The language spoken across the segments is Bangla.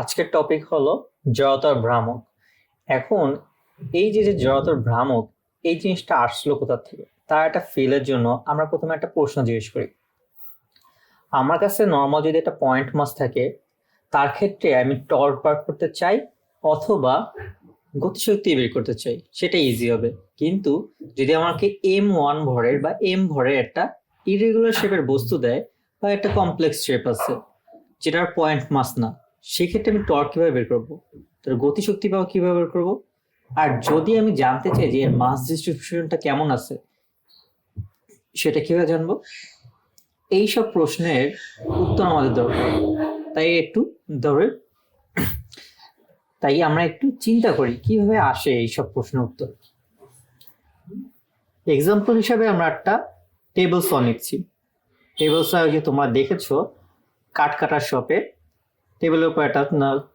আজকের টপিক হলো জড়তার ভ্রামক। এখন এই যে জড়তার ভ্রামক, এই জিনিসটা আসলো কোথা থেকে? তার একটা ফিলের জন্য আমরা প্রথমে একটা প্রশ্ন জিজ্ঞেস করি। আমার কাছে নর্মাল যদি একটা পয়েন্ট মাস থাকে, তার ক্ষেত্রে আমি টর্ক বার করতে চাই অথবা গতিশক্তি বের করতে চাই, সেটা ইজি হবে। কিন্তু যদি আমাকে m1 ভরের বা m ভরের একটা ইরেগুলার শেপের বস্তু দেয় বা একটা কমপ্লেক্স শেপ আছে যেটার পয়েন্ট মাস না, সেক্ষেত্রে আমি টর্ক কিভাবে বের করবো, তার গতিশক্তি পাওয়া কিভাবে বের করবো? আর যদি আমি জানতে চাই যে এর মাস ডিস্ট্রিবিউশনটা কেমন আছে, সেটা কিভাবে জানবো? এইসব প্রশ্নের উত্তর আমাদের দরকার। তাই একটু ধরে তাই আমরা একটু চিন্তা করি কিভাবে আসে এইসব প্রশ্নের উত্তর। এক্সাম্পল হিসাবে আমরা একটা টেবিল স নিচ্ছি। টেবিল স যে তোমরা দেখেছো কাঠ কাটার শপে, টেবিলের উপর একটা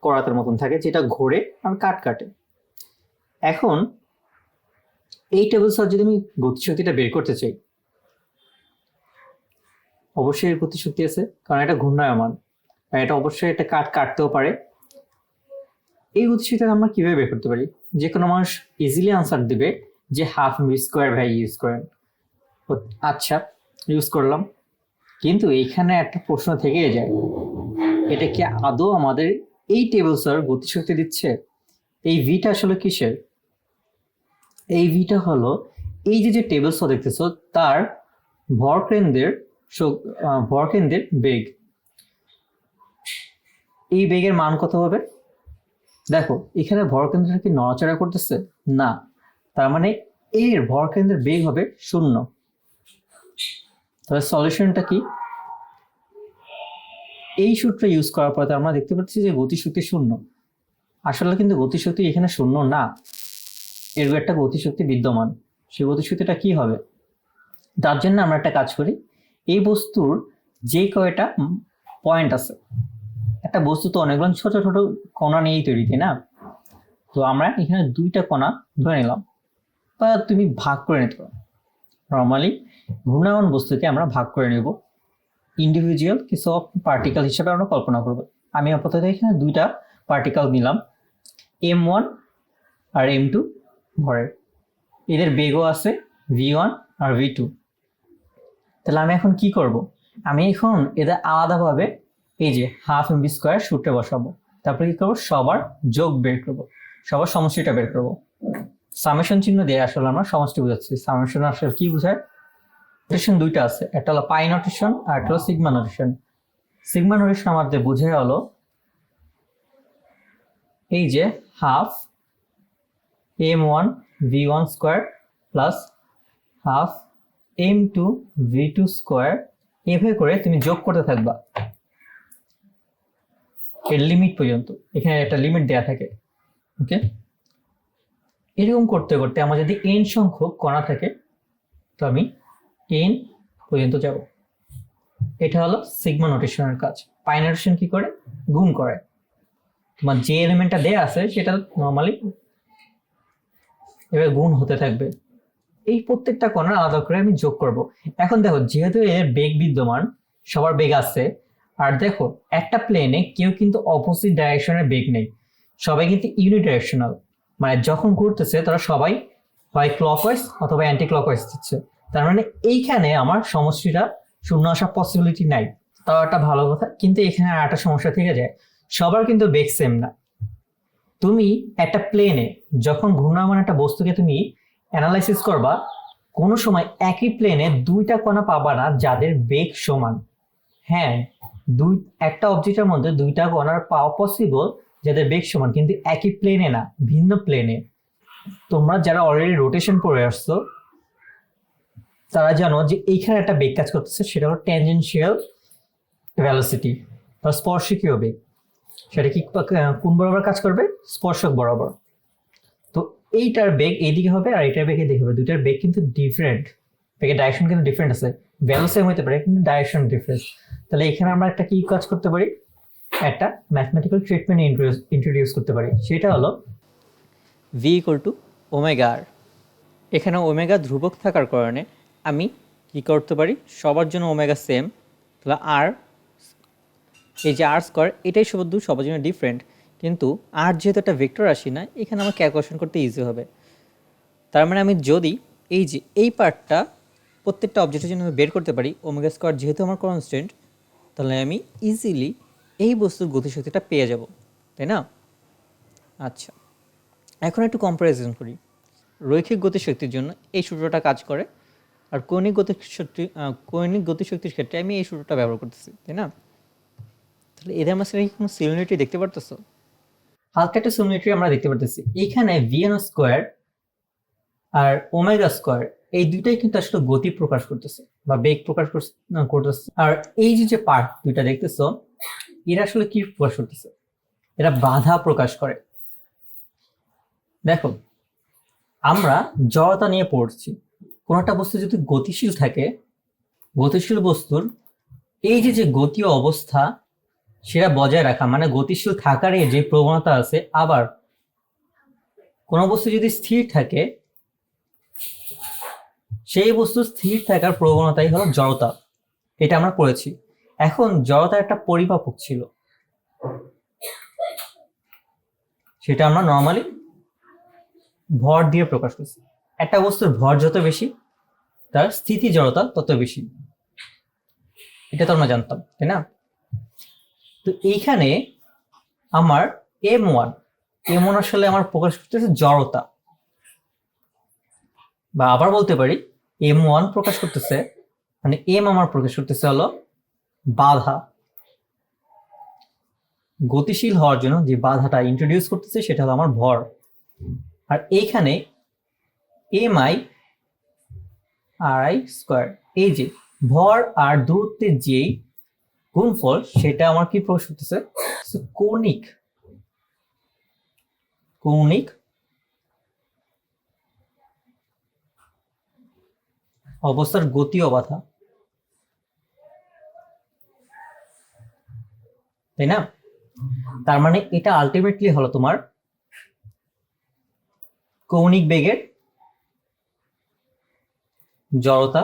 করাতের মতন থাকে যেটা ঘোরে আর কাঠ কাটে। এখন এই টেবিল স যদি আমি গতিশক্তিটা বের করতে চাই, অবশ্যই এর গতিশক্তি আছে, কারণ এটা ঘূর্ণায়মান আর এটা অবশ্যই একটা কাঠ কাটতেও পারে। এই গতিশক্তিটা আমরা কিভাবে বের করতে পারি? যে কোনো মানুষ ইজিলি আনসার দিবে যে half M V square by U square. আচ্ছা, ইউজ করলাম, কিন্তু এইখানে একটা প্রশ্ন থেকেই যায়, এটা কি আদৌ আমাদের এই টেবিল স্যার গতিশক্তি দিচ্ছে? এই ভিটা আসলে কিসের? এই ভিটা হলো এই যে টেবিল স্যার দেখতেছো তার ভরকেন্দ্রের ভরকেন্দ্রের বেগ। এই বেগের মান কত হবে? দেখো এখানে ভরকেন্দ্রটা কি নড়াচড়া করতেছে না, তার মানে এর ভরকেন্দ্রের বেগ হবে 0। তাহলে সলিউশনটা কি? এই সূত্র ইউজ করার পরে আমরা দেখতে পাচ্ছি যে গতিশক্তি 0। আসলে কিন্তু গতিশক্তি এখানে 0 না, এর একটা গতিশক্তি বিদ্যমান। সেই গতিশক্তিটা কি হবে? তার জন্য আমরা একটা কাজ করি, এই বস্তুর যে কয়টা পয়েন্ট আছে, একটা বস্তু তো অনেকগুলো ছোট ছোট কণা নিয়েই তৈরি, তাই না? তো আমরা এখানে 2টা কণা ধরে নিলাম, বা তুমি ভাগ করে নিতে পারো। নর্মালি ঘূর্ণায়মান বস্তুকে আমরা ভাগ করে নেব, ইন্ডিভিজুয়াল কিছু পার্টিকেল হিসেবে আমরা কল্পনা করব। আমি আপাতত এখানে 2টা পার্টিকেল নিলাম, m1 আর m2 ভরের। এদের বেগও আছে v1 আর v2। তাহলে আমি এখন কি করব? আমি এখন এদের আলাদাভাবে এই যে হাফ এম ভি স্কোয়ার সূত্রে বসাবো। তারপরে কি করবো? সবার যোগ বের করবো, সবার সমষ্টিটা বের করবো। সামেশন চিহ্ন দিয়ে আসলে আমরা সমষ্টি বোঝাচ্ছি। সামেশন আসলে কি বোঝায়? নোটেশন 2টা আছে, একটা হলো পাই নোটেশন আর একটা হলো সিগমা নোটেশন। সিগমা নোটেশন আমাদের বুঝে হলো এই যে half m1 v1 square plus half m2 v2 square, এভাবে করে তুমি যোগ করতে থাকবা এর লিমিট পর্যন্ত। এখানে একটা লিমিট দেয়া থাকে, ওকে? এরকম করতে করতে আমার যদি n সংখ্যক কণা থাকে, তো আমি n পর্যন্ত যাব। এটা হলো সিগমা নোটেশনের কাজ। পাই নোটেশন কি করে? গুণ করে। তোমার যে এলিমেন্টটা দেয়া আছে সেটা নর্মালি এবার গুণ হতে থাকবে। এই প্রত্যেকটা কণা আলাদা করে আমি যোগ করব। এখন দেখো, যেহেতু এর বেগ বিদ্যমান, সবার বেগ আছে, আর দেখো একটা প্লেনে কেউ কিন্তু অপোজিট ডাইরেকশনের বেগ নেই, সবাই কিন্তু ইউনি ডাইরেকশনাল। মানে যখন ঘুরতেছে তারা সবাই হয় ক্লকওয়াইজ অথবা অ্যান্টি ক্লকওয়াইজ দিচ্ছে। তার মানে এইখানে আমার সমষ্টিটা 0 আসার পসিবিলিটি নাই। তাও একটা ভালো কথা, কিন্তু এখানে আর একটা সমস্যা থেকে যায়, সবার কিন্তু বেগ সেম না। তুমি একটা প্লেনে যখন ঘূর্ণায়মান একটা বস্তুকে তুমি অ্যানালাইসিস করবা, কোনো সময় একই প্লেনে 2টা কণা পাবা না যাদের বেগ সমান। হ্যাঁ, একটা অবজেক্টের মধ্যে 2টা কণার পাওয়া পসিবল যাদের বেগ সমান, কিন্তু একই প্লেনে না, ভিন্ন প্লেনে। তোমরা যারা অলরেডি রোটেশন পড়ে আসছো তারা জানো যে এইখানে একটা বেগ কাজ করতেছে, সেটা হলো ট্যানজেনশিয়াল ভেলোসিটি বা স্পর্শকীয় বেগ। সেটা কি কোন বরাবর কাজ করবে? স্পর্শক বরাবর। তো এইটার বেগ এইদিকে হবে আর এইটার বেগ এদিকে হবে, দুইটার বেগ কিন্তু ডিফারেন্ট, বেগের ডাইরেকশন কিন্তু ডিফারেন্ট আছে। ভ্যালু সেম হতে পারে কিন্তু ডাইরেকশন ডিফারেন্ট। তাহলে এখানে আমরা একটা কি কাজ করতে পারি? একটা ম্যাথমেটিক্যাল ট্রিটমেন্ট ইন্ট্রোডিউস করতে পারি, সেটা হলো ভি ইকুয়াল টু ওমেগা আর। এখানে ওমেগা ধ্রুবক থাকার কারণে আমি কি করতে পারি? সবার জন্য ওমেগা সেম, তাহলে আর এই যে আর স্কোয়ার এটাই শুধু সবার জন্য ডিফারেন্ট, কিন্তু আর যেহেতু একটা ভেক্টর রাশি না, এখানে আমার ক্যালকুলেশন করতে ইজি হবে। তার মানে আমি যদি এই যে এই পার্টটা প্রত্যেকটা অবজেক্টের জন্য আমি বের করতে পারি, ওমেগা স্কোয়ার যেহেতু আমার কনস্ট্যান্ট, তাহলে আমি ইজিলি এই বস্তুর গতিশক্তিটা পেয়ে যাব, তাই না? আচ্ছা, এখন একটু কম্পারিজন করি। রৈখিক গতিশক্তির জন্য এই সূত্রটা কাজ করে, আর কৌণিক গতিশক্তির ক্ষেত্রে আমি এই সূত্রটা ব্যবহার করতেছি, তাই না? তাহলে এদের মাঝখানে কোনো সিমিলারিটি দেখতে পারতেছো? হালকা একটা সিমিলারিটি আমরা দেখতে পারতেছি। এইখানে ভিএন স্কোয়ার আর ওমেগা স্কোয়ার এই দুইটাই কিন্তু আসলে গতি প্রকাশ করতেছে বা বেগ প্রকাশ করতেছে। আর এই যে পার্ট দুইটা দেখতেছো, এরা আসলে কি প্রকাশ করতেছে? এরা বাধা প্রকাশ করে। দেখো, আমরা জড়তা নিয়ে পড়ছি। কোন একটা বস্তু যদি গতিশীল থাকে, গতিশীল বস্তুর এই যে গতীয় অবস্থা সেটা বজায় রাখা, মানে গতিশীল থাকার যে প্রবণতা আছে। আবার কোনো বস্তু যদি স্থির থাকে, সেই বস্তু স্থির থাকার প্রবণতাই হলো জড়তা। এটা আমরা পড়েছি। এখন জড়তা একটা পরিমাপক ছিল, সেটা আমরা নর্মালি ভর দিয়ে প্রকাশ করছি। একটা বস্তুর ভর যত বেশি, তার স্থিতি জড়তা তত বেশি। এটা তো আমরা জানতাম, তাই না? তো এইখানে আমার এম ওয়ান আসলে আমার প্রকাশ করতেছে জড়তা, বা আবার বলতে পারি M1 প্রকাশ করতেছে, মানে এম আমার প্রকাশ করতেছে হলো বাধা। গতিশীল হওয়ার জন্য যে বাধাটা ইন্ট্রোডিউস করতেছে সেটা হলো আমার ভর। আর এইখানে MI RI স্কোয়ার, এই যে ভর আর দূরত্বের যে গুণফল, সেটা আমার কি প্রকাশ করতেছে? কৌণিক কৌণিক অবস্থার গতি ও বাধা, তাই না? তার মানে এটা আলটিমেটলি হলো তোমার কৌণিক বেগের জড়তা।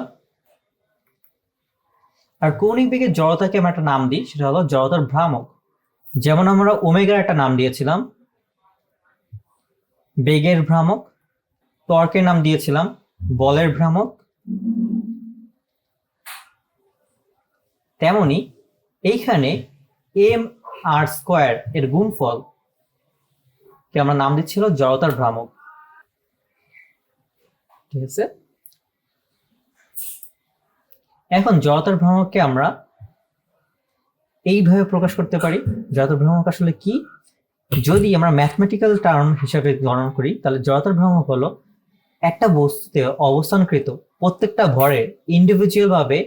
আর কৌণিক বেগের জড়তাকে আমরা একটা নাম দিই, সেটা হলো জড়তার ভ্রামক। যেমন আমরা ওমেগার একটা নাম দিয়েছিলাম বেগের ভ্রামক, টর্কের নাম দিয়েছিলাম বলের ভ্রামক। তেমনি এইখানে এম আর স্কোয়ার এর গুণফল কে আমরা নাম দিচ্ছিল জড়তার ভ্রামক। ঠিক আছে, এখন জড়তার ভ্রামককে আমরা এইভাবে প্রকাশ করতে পারি। জড়তার ভ্রামক আসলে কি? যদি আমরা ম্যাথমেটিক্যাল টার্ম হিসাবে গণনা করি, তাহলে জড়তার ভ্রামক হলো একটা বস্তুতে অবস্থানকৃত প্রত্যেকটা ভরের ইন্ডিভিজুয়াল ভাবে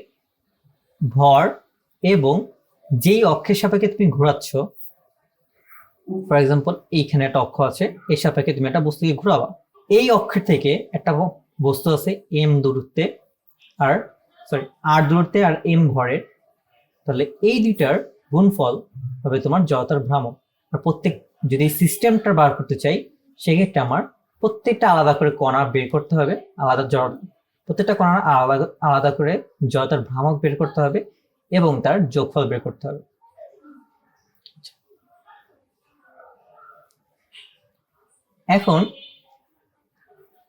ভর এবং যেই অক্ষের সাপেক্ষে তুমি ঘোরাচ্ছ, ফর এক্সাম্পল এইখানে একটা অক্ষ আছে, এই সাপেক্ষে তুমি একটা বস্তুকে ঘোরাবা। এই অক্ষের থেকে একটা বস্তু আছে এম দূরত্বে আর আর দূরত্বে আর এম ভরের, তাহলে এই দুইটার গুণফল হবে তোমার জড়তার ভ্রামক। আর প্রত্যেক যদি সিস্টেমটা বার করতে চাই, সেক্ষেত্রে আমার প্রত্যেকটা আলাদা করে কণা বের করতে হবে, আলাদা প্রত্যেকটা কণা আলাদা আলাদা করে জড়তার ভ্রামক বের করতে হবে এবং তার যোগফল বের করতে হবে। এখন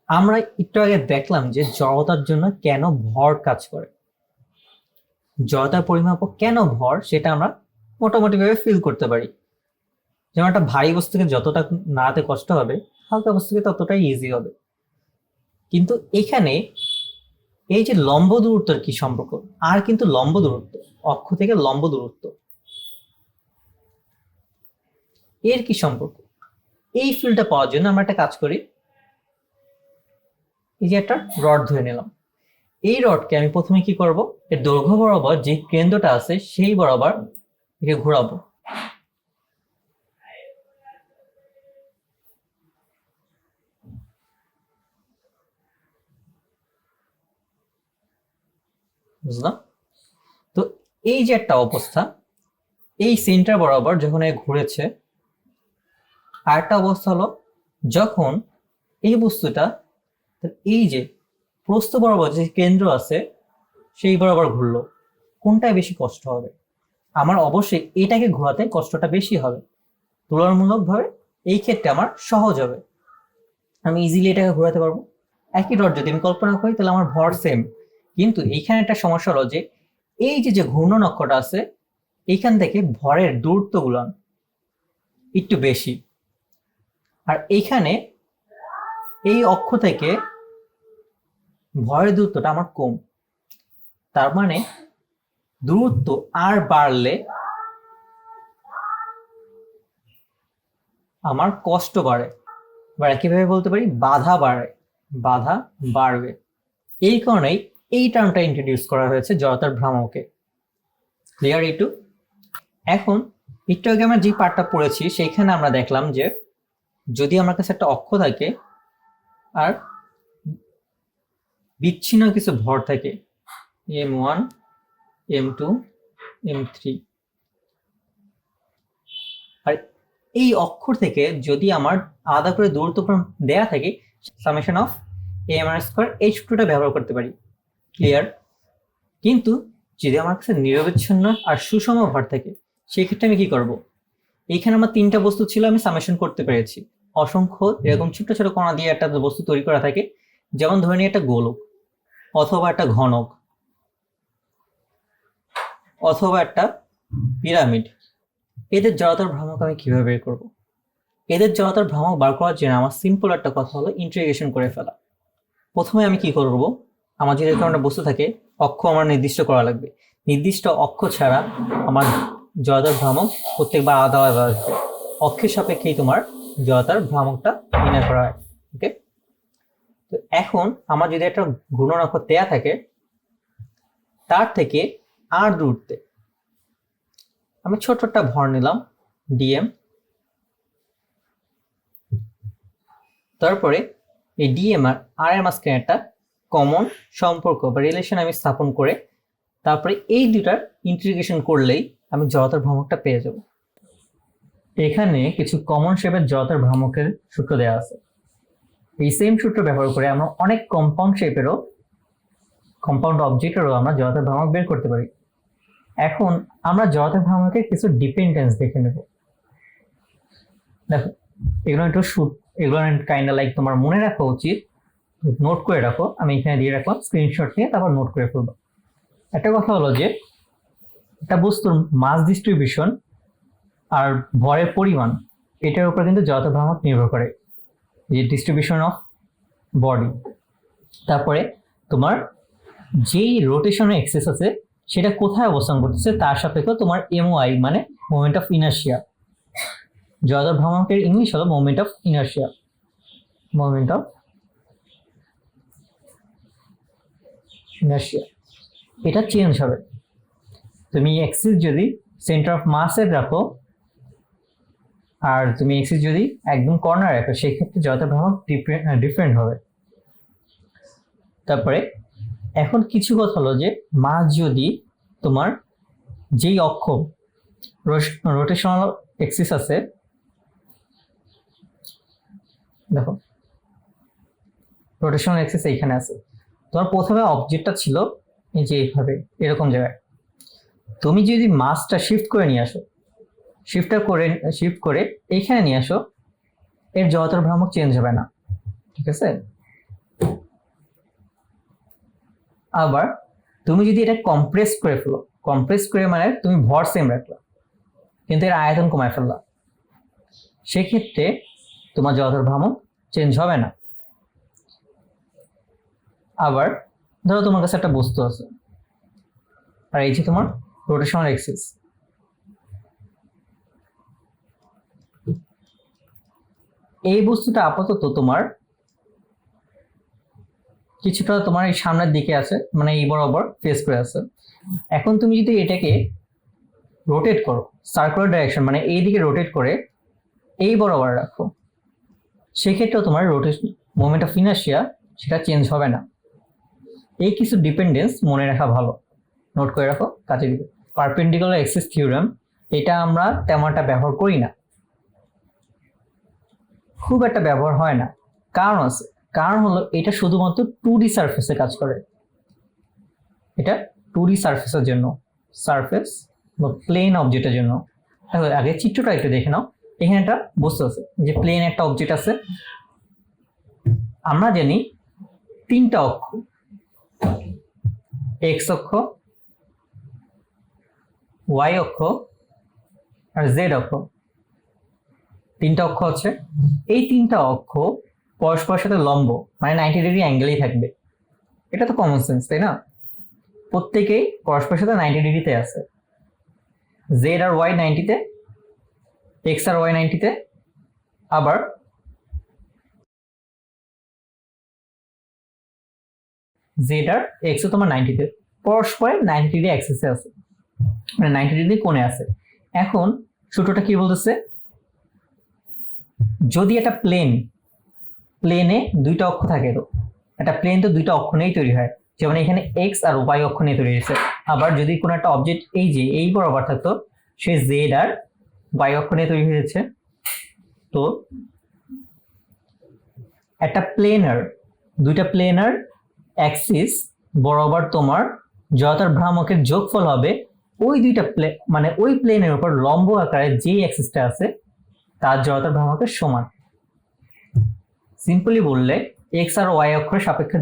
আমরা একটু আগে দেখলাম যে জড়তার জন্য কেন ভর কাজ করে, জড়তার পরিমাপক কেন ভর, সেটা আমরা মোটামুটি ভাবে ফিল করতে পারি। যেমন একটা ভারী বস্তুকে যতটা নাড়াতে কষ্ট হবে, হালকা বস্তুকে ততটাই ইজি হবে। কিন্তু এখানে এই যে লম্ব দূরত্বের কি সম্পর্ক? আর কিন্তু লম্ব দূরত্ব, অক্ষ থেকে লম্ব দূরত্ব, এর কি সম্পর্ক? এই ফিল্ডটা পাওয়ার জন্য আমরা একটা কাজ করি। এই যে একটা রড ধরে নিলাম, এই রডকে আমি প্রথমে কি করব, এর দৈর্ঘ্য বরাবর যে কেন্দ্রটা আছে সেই বরাবর একে ঘোরাবো। বুঝলাম? তো এই যে একটা অবস্থা, এই সেন্টার বরাবর যখন ঘুরেছে, আর একটা অবস্থা হলো যখন এই বস্তুটা এই যে প্রস্থ বরাবর যে কেন্দ্র আছে সেই বরাবর ঘুরলো, কোনটায় বেশি কষ্ট হবে? আমার অবশ্যই এটাকে ঘোরাতে কষ্টটা বেশি হবে। তুলনামূলকভাবে এই ক্ষেত্রে আমার সহজ হবে, আমি ইজিলি এটাকে ঘোরাতে পারবো। একই রড যদি আমি কল্পনা করি তাহলে আমার ভর সেম, কিন্তু এইখানে একটা সমস্যা হলো যে এই যে ঘূর্ণন অক্ষটা আছে এইখান থেকে ভরের দূরত্বগুলো একটু বেশি, আর এইখানে এই অক্ষ থেকে ভরের দূরত্বটা আমার কম। তার মানে দূরত্ব আর বাড়লে আমার কষ্ট বাড়ে, বা কিভাবে বলতে পারি বাধা বাড়ে, বাধা বাড়বে। এই কারণেই এই টার্মটা ইন্ট্রোডিউস করা হয়েছে জড়তার ভ্রামকে। ক্লিয়ার একটু? এখন একটু আগে আমরা যে পার্টটা পড়েছি সেইখানে আমরা দেখলাম যে যদি আমার কাছে একটা অক্ষ থাকে আর বিচ্ছিন্ন কিছু ভর থাকে m1 m2 m3, আর এই অক্ষর থেকে যদি আমার আলাদা করে দূরত্বক্রম দেয়া থাকে সামেশন অফ am² h2টা ব্যবহার করতে পারি। ক্লিয়ার? কিন্তু যদি আমার কাছে নিরবিচ্ছিন্ন আর সুষম ভর থাকে সেই ক্ষেত্রে আমি কি করব? এইখানে আমার তিনটা বস্তু ছিল, আমি সামেশন করতে পেরেছি। অসংখ্য এরকম ছোট ছোট কণা দিয়ে একটা বস্তু তৈরি করা থাকে, যেমন ধরে নিই একটা গোলক অথবা একটা ঘনক অথবা একটা পিরামিড। এদের জড়তার ভ্রামক আমি কিভাবে বের করব? এদের জড়তার ভ্রামক বার করার জন্য আমার সিম্পল একটা কথা হলো ইন্টিগ্রেশন করে ফেলা। প্রথমে আমি কি করব, আমার যদি এরকম একটা বস্তু থাকে অক্ষ আমার নির্দিষ্ট করা লাগবে, নির্দিষ্ট অক্ষ ছাড়া আমার জড়তার ভ্রামক প্রত্যেকবার আলাদা আলাদা আসবে। অক্ষের সাপেক্ষেই তোমার জড়তার ভ্রামকটা নির্ণয় করা হয়। ওকে, তো এখন আমার যদি একটা ঘূর্ণন অক্ষ দেয়া থাকে তার থেকে আর দূরত্বে আমি ছোট একটা ভর নিলাম ডিএম, তারপরে এই ডিএম আর এর মাঝখানে একটা কমন সম্পর্ক বা রিলেশন আমি স্থাপন করে তারপরে এই দুটার ইন্টিগ্রেশন করলেই আমি জড়তার ভ্রামকটা পেয়ে যাব। এখানে কিছু কমন শেপের জড়তার ভ্রামকের সূত্র দেওয়া আছে। এই সেম সূত্র ব্যবহার করে আমরা অনেক কম্পাউন্ড শেপেরও, কম্পাউন্ড অবজেক্টেরও আমরা জড়তার ভ্রামক বের করতে পারি। এখন আমরা জড়তার ভ্রামকের কিছু ডিপেন্ডেন্স দেখে নেব। দেখো এগুলো একটু এগুলো কাইন্ড লাইক তোমার মনে রাখা উচিত, নোট করে রাখো। আমি এখানে দিয়ে রাখলাম, স্ক্রিনশট নিয়ে তারপর নোট করে ফেলবো। একটা কথা হলো যে একটা বস্তুর মাস ডিস্ট্রিবিউশন আর ভরের পরিমাণ এটার উপর কিন্তু জড়তা ভ্রামক নির্ভর করে, যে ডিস্ট্রিবিউশন অফ বডি। তারপরে তোমার যেই রোটেশনের এক্সেস আছে সেটা কোথায় অবস্থান করতেছে তার সাপেক্ষে তোমার এমওআই মানে মোমেন্ট অফ ইনার্শিয়া। জড়তা ভ্রামকের ইংলিশ হলো moment of inertia, moment of inertia. এটা চেঞ্জ হবে। তুমি এক্সিস যদি সেন্টার অফ মাসের রাখো আর তুমি এক্সিস যদি একদম কর্নার রাখো সেই ক্ষেত্রে জড়তা ভ্রামক ডিফারেন্ট হবে। তারপরে এখন কিছু কথা হলো যে মাস যদি তোমার যেই অক্ষ রোটেশনাল এক্সিস আছে, দেখো রোটেশনাল এক্সিস এইখানে আছে, তোমার প্রথমে অবজেক্টটা ছিল এই যে এইভাবে এরকম জায়গায়, তুমি যদি মাসটা শিফট করে নিয়ে আসো, শিফট করে এইখানে নিয়ে আসো, এর জড়তার ভ্রামক চেঞ্জ হবে না। ঠিক আছে? আবার তুমি যদি এটা কম্প্রেস করে ফেলো, কম্প্রেস করে মানে তুমি ভর সেম রাখলা কিন্তু এর আয়তন কমায় ফেললা, সেক্ষেত্রে তোমার জড়তার ভ্রামক চেঞ্জ হবে না। আবার ধরো তোমার কাছে একটা বস্তু আছে আর এই যে তোমার রোটেশনাল এক্সিস, এই বস্তুটা আপাতত তোমার কিছুটা তোমার এই সামনের দিকে আছে, মানে এই বরাবর ফেস করে আছে। এখন তুমি যদি এটাকে রোটেট করো সার্কুলার ডাইরেকশন, মানে এই দিকে রোটেট করে এই বরাবর রাখো, সেক্ষেত্রেও তোমার রোটেশন মোমেন্ট অফ ইনার্শিয়া সেটা চেঞ্জ হবে না। এই কিছু ডিপেন্ডেন্স মনে রাখা ভালো, নোট করে রাখো, কাজে দিবে। পারপেন্ডিকুলার এক্সিস থিওরেম এটা আমরা তেমনটা ব্যবহার করি না, খুব একটা ব্যবহার হয় না। কারণ আছে, কারণ হলো এটা শুধুমাত্র 2D সারফেসে কাজ করে, এটা 2D সারফেসের জন্য, সারফেস প্লেন অবজেক্টের জন্য। আগে চিত্রটা একটু দেখে নাও। এখানে একটা বস্তু আছে, যে প্লেন একটা অবজেক্ট আছে। আমরা জানি তিনটা অক্ষ, এক্স অক্ষ, ওয়াই অক্ষ আর জেড অক্ষ। তিনটা অক্ষ আছে। এই তিনটা অক্ষ পরস্পরের সাথে লম্ব, মানে 90 ডিগ্রি অ্যাঙ্গেলেই থাকবে। এটা তো কমন সেন্স, তাই না? প্রত্যেকেই পরস্পরের সাথে 90 ডিগ্রিতে আছে। জেড আর ওয়াই 90-তে, এক্স আর ওয়াই 90-তে, আবার জেড আর এক্সও তোমার 90-তে, পরস্পরের 90 ডিগ্রি অ্যাক্সিসে আছে, মানে 90 ডিগ্রি কোণে আছে। এখন সূত্রটা কি বলতেছে, যদি একটা প্লেনে দুইটা অক্ষ থাকে, তো একটা প্লেন তো দুইটা অক্ষ নিয়েই তৈরি হয়, যেমন এখানে এক্স আর ওয়াই অক্ষ নিয়ে তৈরি হয়েছে। আবার যদি কোনো একটা অবজেক্ট এই যে এই বরাবর থাকতো, সে জেড আর ওয়াই অক্ষ নিয়ে তৈরি হয়েছে। তো একটা দুইটা প্লেনার অ্যাক্সিস বরাবর তোমার জড়তার ভ্রামকের যোগফল হবে ওই দুইটা মানে ওই প্লেনের উপর লম্ব আকারে যে অ্যাক্সিসটা আছে তার জড়তার ভ্রামকের সমান। সিম্পলি বললে এক্স আর ওয়াই অক্ষের সাপেক্ষে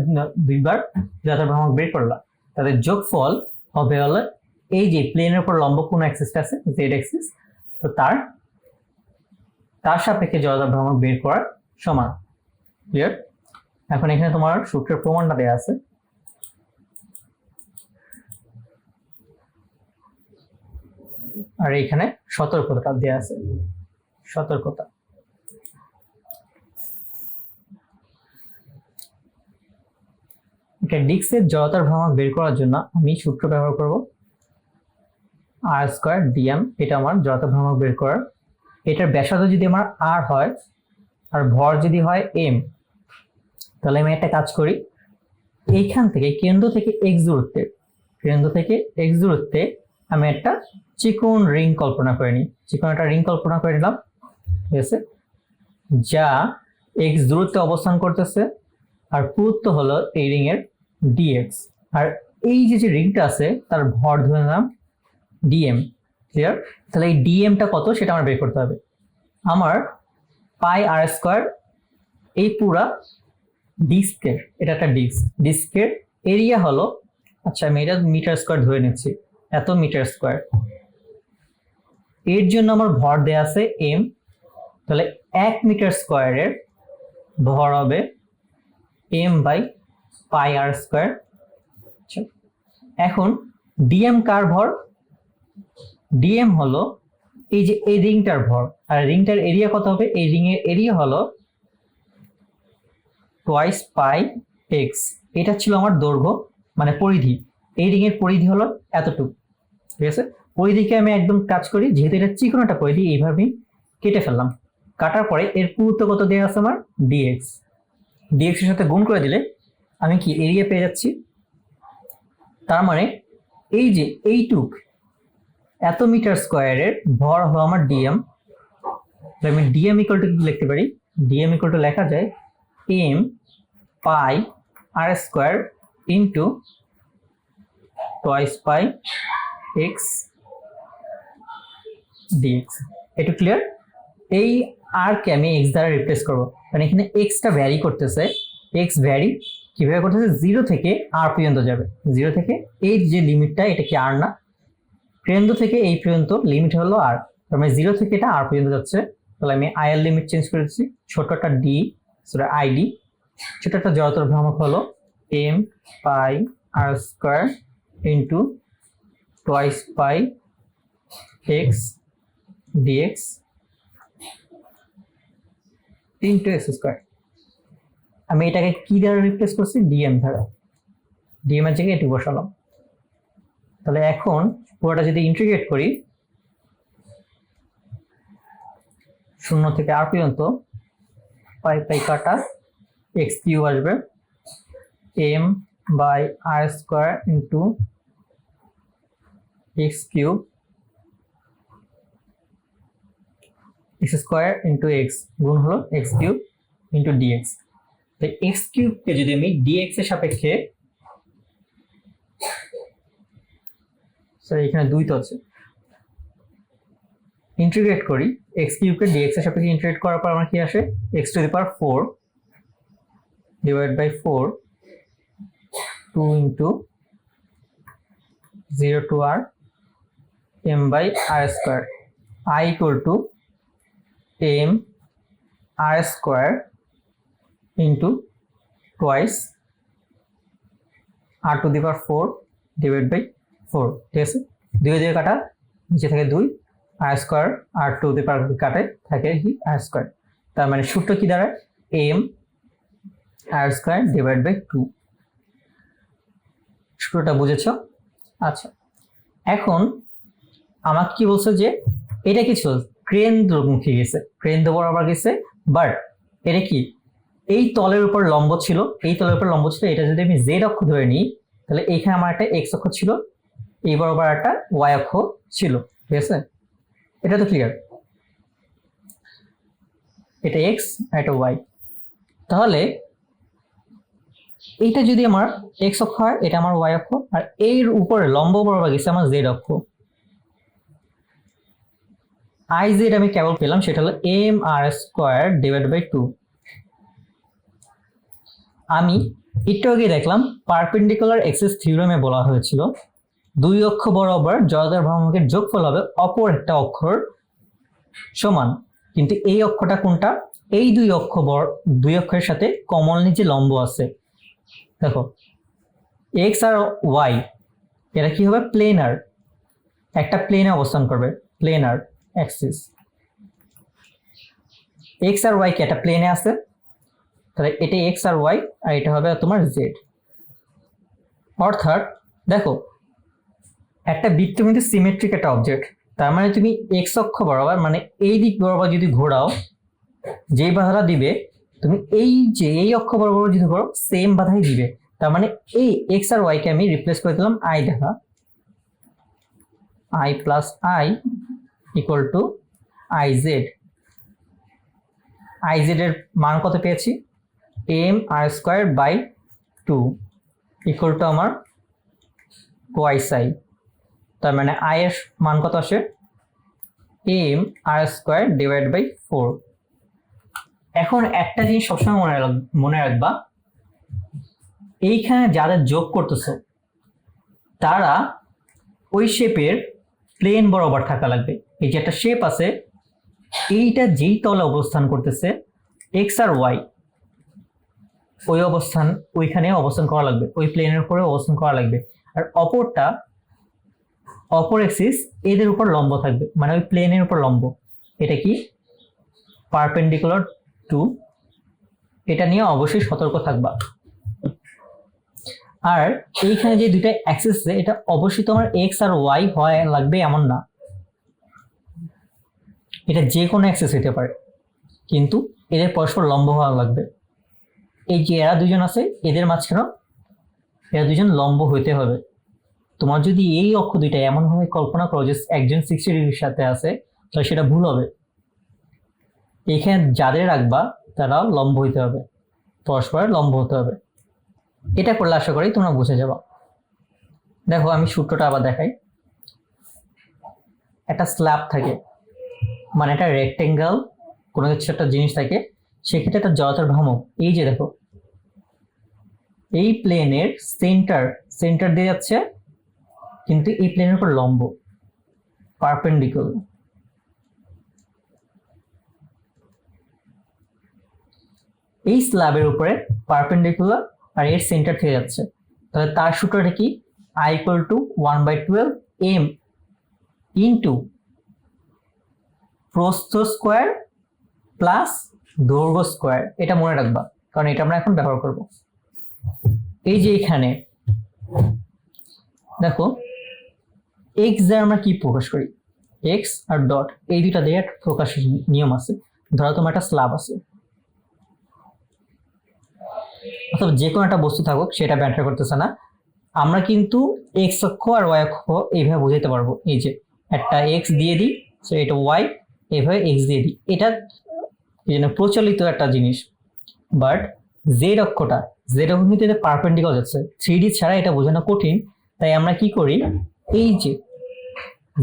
দুইবার জড়তার ভ্রামক বের করলাম, তাদের যোগফল হবে হলো এই যে প্লেনের উপর লম্ব কোন অ্যাক্সিসটা আছে, জেড অ্যাক্সিস, তো তার সাপেক্ষে জড়তার ভ্রামক বের করার সমান। ক্লিয়ার? এখন এখানে তোমার সূত্রের প্রমাণটা দেওয়া আছে। আর এখানে সতর্কতা দেওয়া আছে, সতর্কতা। ডিস্কের জড়তার ভ্রামক বের করার জন্য আমি সূত্র ব্যবহার করব আর স্কয়ার ডিএম। এটা আমার জড়তার ভ্রামক বের করার। এটার ব্যাসার্ধ যদি আমার আর হয় আর ভর যদি হয় এম, তাহলে আমি একটা কাজ করি, এইখান থেকে কেন্দ্র থেকে এক্স দূরত্বে আমি একটা চিকন রিং কল্পনা করে নিই। চিকন একটা রিং কল্পনা করে নিলাম, ঠিক আছে, যা এক্স দূরত্বে অবস্থান করতেছে, আর পুরুত্ব হলো এই রিং এর ডিএক্স। আর এই যে রিংটা আছে তার ভর ধরে নিলাম ডিএম। ক্লিয়ার? তাহলে এই ডিএমটা কত সেটা আমার বের করতে হবে। আমার পাই আর স্কয়ার, এই পুরা ডিস্কের, এটা একটা ডিস্কের এরিয়া হলো, আচ্ছা আমি এটা মিটার স্কয়ার ধরে নিচ্ছি, এত মিটার স্কয়ার। এর জন্য আমার ভর দেয়া আছে এম, তাহলে 1 মিটার স্কয়ারের ভর হবে M by pi R square. এখন ডিএম কার ভর? ডিএম হলো এই যে এই রিংটার ভর, আর রিংটার এরিয়া কত হবে? এই রিং এর এরিয়া হলো টোয়াইস পাই এক্স। এটা ছিল আমার দৈর্ঘ্য, মানে পরিধি। এই রিং এর পরিধি হলো এতটুকু, ঠিক আছে। পরিধিকে আমি একদম কাজ করি, যেহেতু এটা চিকন একটা পরিধি, এইভাবে কেটে ফেললাম। কাটার পরে এর পুরুত্ব কত দেওয়া আছে আমার? ডিএক্স। ডিএক্স এর সাথে গুণ করে দিলে আমি কি এরিয়া পেয়ে যাচ্ছি। তার মানে এই যে এইটুক এত মিটার স্কয়ারের ভর হলো আমার ডিএম। আমি ডিএম ইকুয়াল টু কি লিখতে পারি? ডিএম ইকুয়াল টু লেখা যায় এম পাই আর square into twice pi x dx. এটা ক্লিয়ার? এই আর কে আমি এক্স দ্বারা রিপ্লেস করবো, কারণ এখানে এক্সটা ভ্যারি করতেছে। এক্স ভ্যারি কিভাবে করতেছে? 0 থেকে আর পর্যন্ত যাবে। 0 থেকে এই যে লিমিটটা, এটা কি আর না? কেন্দ্র থেকে এই পর্যন্ত লিমিট হলো আর, তার মানে 0 থেকে এটা আর পর্যন্ত যাচ্ছে। তাহলে আমি আই এর লিমিট চেঞ্জ করে দিচ্ছি, ছোটটা ডি, সরি আইডি, ছোটটা জড়তার ভ্রামক হলো এম পাই আর square into twice pi x dx into x square. আমি এটাকে কি দ্বারা রিপ্লেস করছি? ডিএম দ্বারা। ডিএম এর জায়গায় এটি বসালাম। তাহলে এখন পুরোটা যদি ইন্টিগ্রেট করি 0 থেকে আর পর্যন্ত, পাই পাই কাটা, এক্স কিউব আসবে m by r square into x cube, x square into x গুণ হলো x cube into dx. X কিউবকে যদি আমি ডিএক্স এর সাপেক্ষে, সরি এখানে 2 তো আছে, ইন্টিগ্রেট করি, এক্স কিউবকে ডিএক্স এর সাপেক্ষে ইন্টিগ্রেট করার পর আমার কি আসে, X to the power 4 divide by 4 2 into 0 to r m by r square, i equal to m r square into twice r to the power 4 divide by 4। ঠিক আছে, 2 দিয়ে কাটা, নিচে থাকে 2, r square r to the power কাটে থাকে কি r স্কোয়ার। তার মানে সূত্র কি দাঁড়ায়, m r square divide by 2। সূত্রটা বুঝেছো? আচ্ছা, এখন আমাকে কি বলছে যে এটা কি ছিল, কেন্দ্রমুখী গেছে, কেন্দ্র বরাবর গেছে, বাট এটা কি এই তলের উপর লম্ব ছিল, এই তলের উপর লম্ব ছিল। এটা যদি আমি জেড অক্ষ ধরে নিই, তাহলে এখানে আমার একটা এক্স অক্ষ ছিল, এই বরাবর একটা ওয়াই অক্ষ ছিল। ঠিক আছে, এটা তো ক্লিয়ার, এটা এক্স আর এটা ওয়াই। তাহলে এইটা যদি আমার এক্স অক্ষ হয়, এটা আমার ওয়াই অক্ষ, আর এর উপরে লম্ব বরাবর গেছে আমার জেড অক্ষ। আই জেড আমি কেবল পেলাম, সেটা হলো M R square divide by 2। আমি একটু আগে দেখলাম পারপেন্ডিকুলার এক্সিস থিওরেমে বলা হয়েছিল দুই অক্ষ বরাবর জড়তার ভ্রামকের যোগফল হবে অপর একটা অক্ষর সমান, কিন্তু এই অক্ষটা কোনটা, এই দুই অক্ষের সাথে কমনলি যে লম্ব আছে, দেখো এক্স আর ওয়াই এরা কি হবে, প্লেনার, একটা প্লেনে অবস্থান করবে, প্লেনার অ্যাক্সিস। এক্স আর ওয়াই কি একটা প্লেনে আছে, তাহলে এটা এক্স আর ওয়াই, আর এটা হবে তোমার জেড। অর্থাৎ দেখো একটা বৃত্ত কিন্তু সিমেট্রিক একটা অবজেক্ট, তার মানে তুমি এক্স অক্ষ বরাবর মানে এই দিক বরাবর যদি ঘোরাও, যে বাধাটা দিবে তুমি এই অক্ষ বরাবর যদি ঘোরাও সেম বাধাই দিবে। তার মানে এই এক্স আর ওয়াই কে আমি রিপ্লেস করে দিলাম আই দ্বারা, I plus I equal to I Z. I Z এর মান কত পেয়েছি, M R square by 2 equal to আমার টোয়াইস আই। তার মানে আই এর মান কত আসে, M R square divide by 4। এখন একটা জিনিস সবসময় মনে রাখবা, এইখানে যাদের যোগ করতেছো তারা ওই শেপের প্লেন বরাবর থাকা লাগবে। এই যে একটা শেপ আছে, এইটা যেই তলে অবস্থান করতেছে এক্স আর ওয়াই, ওইখানে অবস্থান করা লাগবে, ওই প্লেনের উপরে অবস্থান করা লাগবে। আর অপর এক্সিস এদের উপর লম্ব থাকবে, মানে ওই প্লেনের উপর লম্ব। এটা কি পারপেন্ডিকুলার টু, এটা নিয়ে অবশ্যই সতর্ক থাকবা। আর এইখানে যে দুইটা অ্যাক্সিস আছে, এটা অবশ্যই তোমার এক্স আর ওয়াই হয় লাগবে এমন না, এটা যে কোনো অ্যাক্সিস হতে পারে, কিন্তু এদের পরস্পর লম্ব হওয়া লাগবে। এই যে এরা দুজন আছে, এদের মাঝখানেও এরা দুজন লম্ব হইতে হবে। তোমার যদি এই অক্ষ দুইটা এমন ভাবে কল্পনা করো যে একজন 60 ডিগ্রির সাথে আছে, তাহলে সেটা ভুল হবে। এখানে যাদের রাখবা তারা লম্ব হইতে হবে, পরস্পর লম্ব হতে হবে। এটা করলে আশা করি তোমরা বুঝে যাবা। দেখো আমি সূত্রটা আবার দেখাই। একটা স্ল্যাব থাকে, মানে একটা রেক্টেঙ্গেল কোনো কিছু একটা জিনিস থাকে, সেক্ষেত্রে একটা জড়তার ভ্রামক, এই যে দেখো এই প্লেনের সেন্টার দিয়ে যাচ্ছে, কিন্তু এই প্লেনের উপর লম্ব, পারপেন্ডিকুলার। এই স্ল্যাবের উপরে পারপেন্ডিকুলার আর এর সেন্টার থেকে যাচ্ছে, তাহলে তার সূত্রটা কি, I equal to 1/12 M into প্রস্থ স্কোয়ার প্লাস দৈর্ঘ্য স্কোয়ার। এটা মনে রাখবা, কারণ এটা আমরা এখন ব্যবহার করব। এই যে এখানে দেখো এক্স দ্বারা আমরা কি প্রকাশ করি, এক্স আর ডট, এই দুইটা দিয়ে একটা প্রকাশের নিয়ম আছে। ধরো তোমার একটা স্ল্যাব আছে, অথবা যে কোনো একটা বস্তু থাকুক, সেটা ব্যাখ্যা করতেছে না, আমরা কিন্তু এক্স অক্ষ আর ওয়াই অক্ষ এইভাবে বুঝাইতে পারবো। এই যে একটা এক্স দিয়ে দিই, এটা ওয়াই, এইভাবে এক্স দিয়ে দিই, এটা এই জন্য প্রচলিত একটা জিনিস। বাট জেড অক্ষটা, জেড অক্ষ কিন্তু পারপেন্ডিকুলার যাচ্ছে, 3D ছাড়া এটা বোঝানো কঠিন। তাই আমরা কি করি, এই যে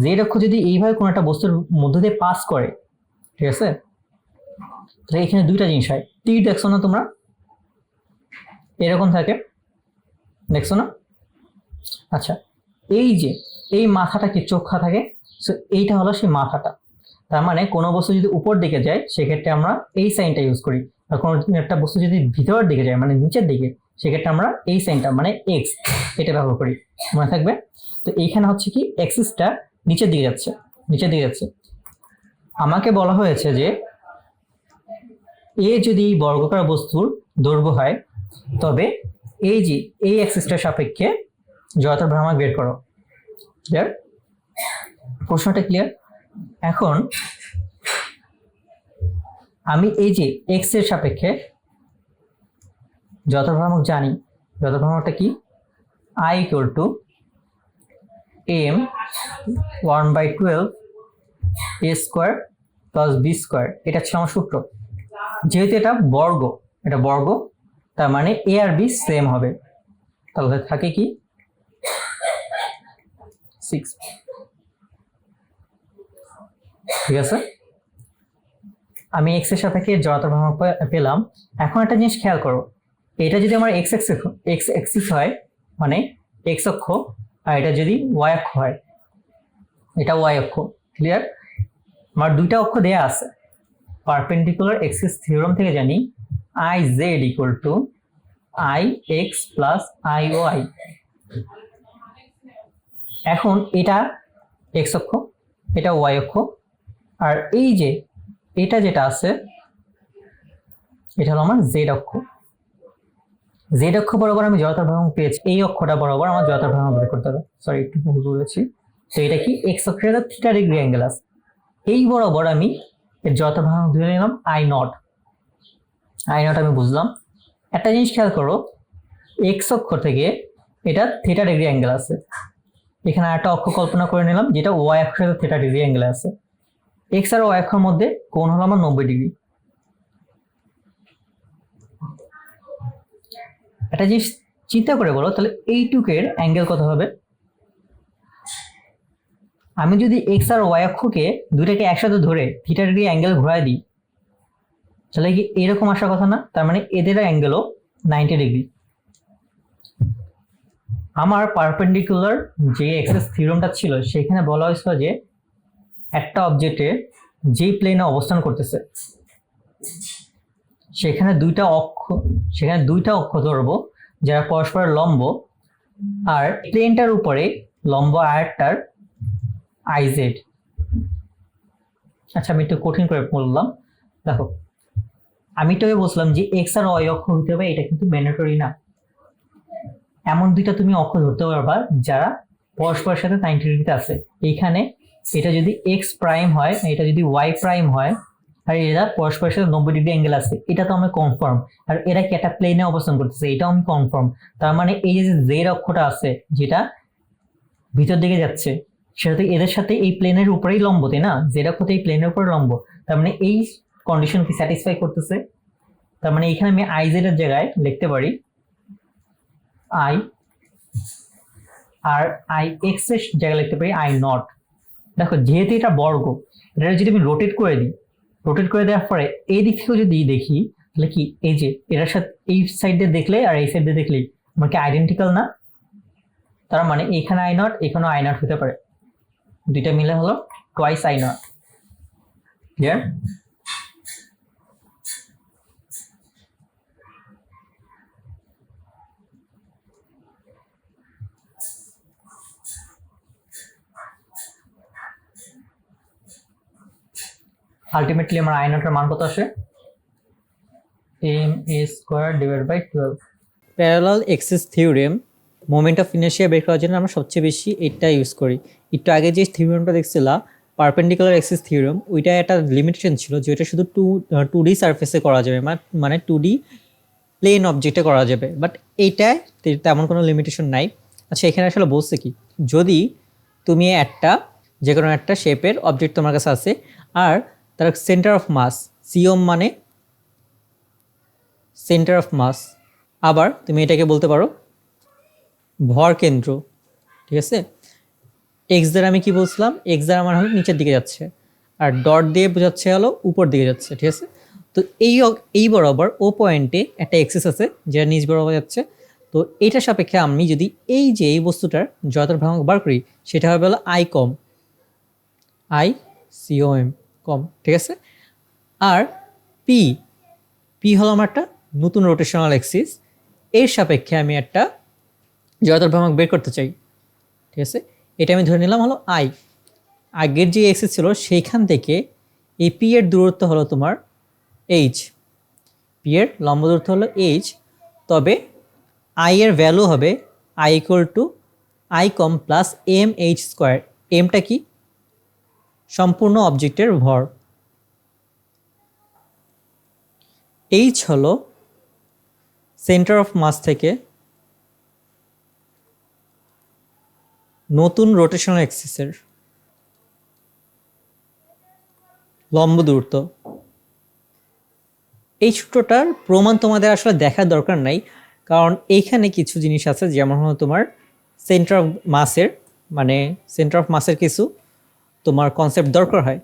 জেড অক্ষ যদি এইভাবে কোনো একটা বস্তুর মধ্য দিয়ে পাস করে, ঠিক আছে, তাহলে এখানে দুইটা জিনিস হয়। তীর দেখছো না তোমরা, এরকম থাকে, দেখছো না? আচ্ছা, এই যে এই মাথাটা কি চোখা থাকে, সো এইটা হলো সেই মাথাটা। তার মানে কোনো বস্তু যদি উপর দিকে যায় সেক্ষেত্রে আমরা এই সাইনটা ইউজ করি, আর কোনো একটা বস্তু যদি ভিতরের দিকে যায় মানে নিচের দিকে, সেক্ষেত্রে আমরা এই সাইনটা মানে এক্স এটা ব্যবহার করি, মনে থাকবে। তো এইখানে হচ্ছে কি এক্সিসটা নিচের দিকে যাচ্ছে, নিচের দিকে যাচ্ছে। আমাকে বলা হয়েছে যে এ যদি এই বর্গাকার বস্তুর দৈর্ঘ্য হয়, তবে এই যে এই অ্যাক্সিসটার সাপেক্ষে জড়তার ভ্রামক বের করো। ক্লিয়ার? প্রশ্নটা ক্লিয়ার? এখন আমি এই যে এক্স এর সাপেক্ষে জড়তার ভ্রামক জানি। জড়তার ভ্রামকটা কি? I equal to m 1/12 a square plus B square, এটা ছিল আমার সূত্র। যেহেতু এটা বর্গ, এটা বর্গ, তার মানে এ আর বি সেম হবে, তাহলে থাকে কি 6। ঠিক আছে, আমি এক্স এর সাপেক্ষে জড়তার ভ্রামক পেলাম। এখন একটা জিনিস খেয়াল করো, এটা যদি আমার এক্স এক্সিস হয় মানে এক্স অক্ষ, আর এটা যদি ওয়াই অক্ষ হয়, এটা ওয়াই অক্ষ। ক্লিয়ার? আমার দুইটা অক্ষ দেয়া আছে। পারপেন্ডিকুলার এক্সিস থিওরেম থেকে জানি I Z equal to I X plus I Y. এখন এটা এক্স অক্ষ, এটা ওয়াই অক্ষ, আর এই যে এটা যেটা আছে এটা হলো আমার জেড অক্ষ। জেড অক্ষ বরাবর আমি জড়তার ভ্রামক পেয়েছি, এই অক্ষটা বরাবর আমার জড়তার ভ্রামক বের করতে হবে। সরি, একটু ভুল বলেছি। তো এটা কি এক্স অক্ষের থিটা ডিগ্রি অ্যাঙ্গেল আছে, এই বরাবর আমি এর জড়তার ভ্রামক ধরে নিলাম আই নট। আই নট আমি বুঝলাম। একটা জিনিস খেয়াল করো, এক্স অক্ষ থেকে এটা থিটা ডিগ্রি অ্যাঙ্গেল আছে, এখানে একটা অক্ষ কল্পনা করে নিলাম যেটা ওয়াই অক্ষের সাথে থিটা ডিগ্রি অ্যাঙ্গেল আছে। এক্স আর ওয়াই অক্ষের মধ্যে কোণ হলো আমার 90 ডিগ্রি। একটা জিনিস চিন্তা করে বলো, তাহলে এইটুকের অ্যাঙ্গেল কত হবে? আমি যদি এক্স আর ওয়াই অক্ষকে দুইটাকে একসাথে ধরে থিটা ডিগ্রি অ্যাঙ্গেল ঘোরায় দিই, তাহলে কি এরকম আসার কথা না? তার মানে এদের অ্যাঙ্গেলও 90 ডিগ্রি। আমার পারপেন্ডিকুলার যে এক্সিস থিওরেমটা ছিল সেখানে বলা হয়েছিল যে একটা অবজেক্টে যেই প্লেনে অবস্থান করতেছে সেখানে দুইটা অক্ষ ধরবো যারা পরস্পরের লম্ব, আর প্লেনটার উপরে লম্ব আরেকটার আইজেড। আচ্ছা, আমি একটু কঠিন করে বললাম। দেখো, আমি তোকে বলছিলাম যে এক্স আর ওয়াই অক্ষ হতে হবে, এটা কিন্তু ম্যান্ডেটরি না। এমন দুইটা তুমি অক্ষ ধরতে পারবা যারা পরস্পরের সাথে 90 ডিগ্রিতে আছে। এইখানে এটা যদি এক্স প্রাইম হয়, এটা যদি ওয়াই প্রাইম হয়, আর এরা পরস্পরের সাথে 90 ডিগ্রি অ্যাঙ্গেল আছে, এটা তো আমি কনফার্ম। আর এরা কি একটা প্লেনে অবস্থান করতেছে, এটাও আমি কনফার্ম। তার মানে এই যে জেড অক্ষটা আছে যেটা ভিতর দিকে যাচ্ছে, সেটা তো এদের সাথে এই প্লেনের উপরেই লম্ব, তাই না? জেড অক্ষ তো এই প্লেনের উপরে লম্ব, তার মানে এই কন্ডিশন কি স্যাটিসফাই করতেছে। তার মানে এখানে আমি আই জেড এর জায়গায় লিখতে পারি আই, আর আই এক্স এর জায়গায় লিখতে পারি আই নট। দেখো, যেহেতু এটা বর্গ, এটা যদি আমি রোটেট করে দিই, রোটেট করে দেওয়ার পরে এই দিক থেকে যদি দেখি, তাহলে কি এই যে এটার সাথে এই সাইড দিয়ে দেখলে আর এই সাইড দিয়ে দেখলেই আমার কি আইডেন্টিক্যাল না? তার মানে এখানে আই নট, এখানেও আই নট হতে পারে, দুইটা মিলে হলো twice I naught. Clear? Ultimately আমার আই নটের মান কত আসে? M a square divide by 12। Parallel axis theorem moment of inertia বের করার জন্য আমরা সবচেয়ে বেশি এটা ইউজ করি। একটু আগে যে থিওরেমটা দেখছিলাম পারপেন্ডিকুলার এক্সিস থিওরেম, ওইটা একটা লিমিটেশন ছিল যে ওইটা শুধু 2D সারফেসে করা যাবে, মানে 2D প্লেন অবজেক্টে করা যাবে, বাট এইটায় তেমন কোনো লিমিটেশন নাই। আচ্ছা, এখানে আসলে বলছে কি, যদি তুমি একটা যে কোনো একটা শেপের অবজেক্ট তোমার কাছে আছে, আর তার সেন্টার অফ মাস সিওম মানে সেন্টার অফ মাস, আবার তুমি এটাকে বলতে পারো ভর কেন্দ্র, ঠিক আছে? এক্স দ্বারা আমি কি বলছিলাম, এক্স দ্বারা আমার হলো নিচের দিকে যাচ্ছে, আর ডট দিয়ে বোঝাচ্ছে হলো উপর দিকে যাচ্ছে, ঠিক আছে। তো এই বরাবর ও পয়েন্টে একটা এক্সিস আছে যেটা নিচ বরাবর যাচ্ছে। তো এইটার সাপেক্ষে আমি যদি এই বস্তুটার জড়তার ভ্রামক বার করি, সেটা হবে হলো আই কম, আই সিওএম কম, ঠিক আছে। আর পি পি হলো আমার একটা নতুন রোটেশনাল এক্সিস, এর সাপেক্ষে আমি একটা জড়তার ভ্রামক বের করতে চাই, ঠিক আছে। এটা আমি ধরে নিলাম হলো আই। আগের যে এক্সিস ছিল সেইখান থেকে এই পি এর দূরত্ব হলো তোমার এইচ, পি এর লম্ব দূরত্ব হলো এইচ। তবে আই এর ভ্যালু হবে I equal to I com plus m h square. এমটা কি, সম্পূর্ণ অবজেক্টের ভর। এইচ হলো সেন্টার অফ মাস থেকে নতুন রোটেশনাল এক্সিসের লম্ব দূরত্ব। এই সূত্রটার প্রমাণ তোমাদের আসলে দেখার দরকার নাই, কারণ এইখানে কিছু জিনিস আছে, যেমন হলো তোমার সেন্টার অফ মাসের, মানে সেন্টার অফ মাসের কিছু তোমার কনসেপ্ট দরকার হয়।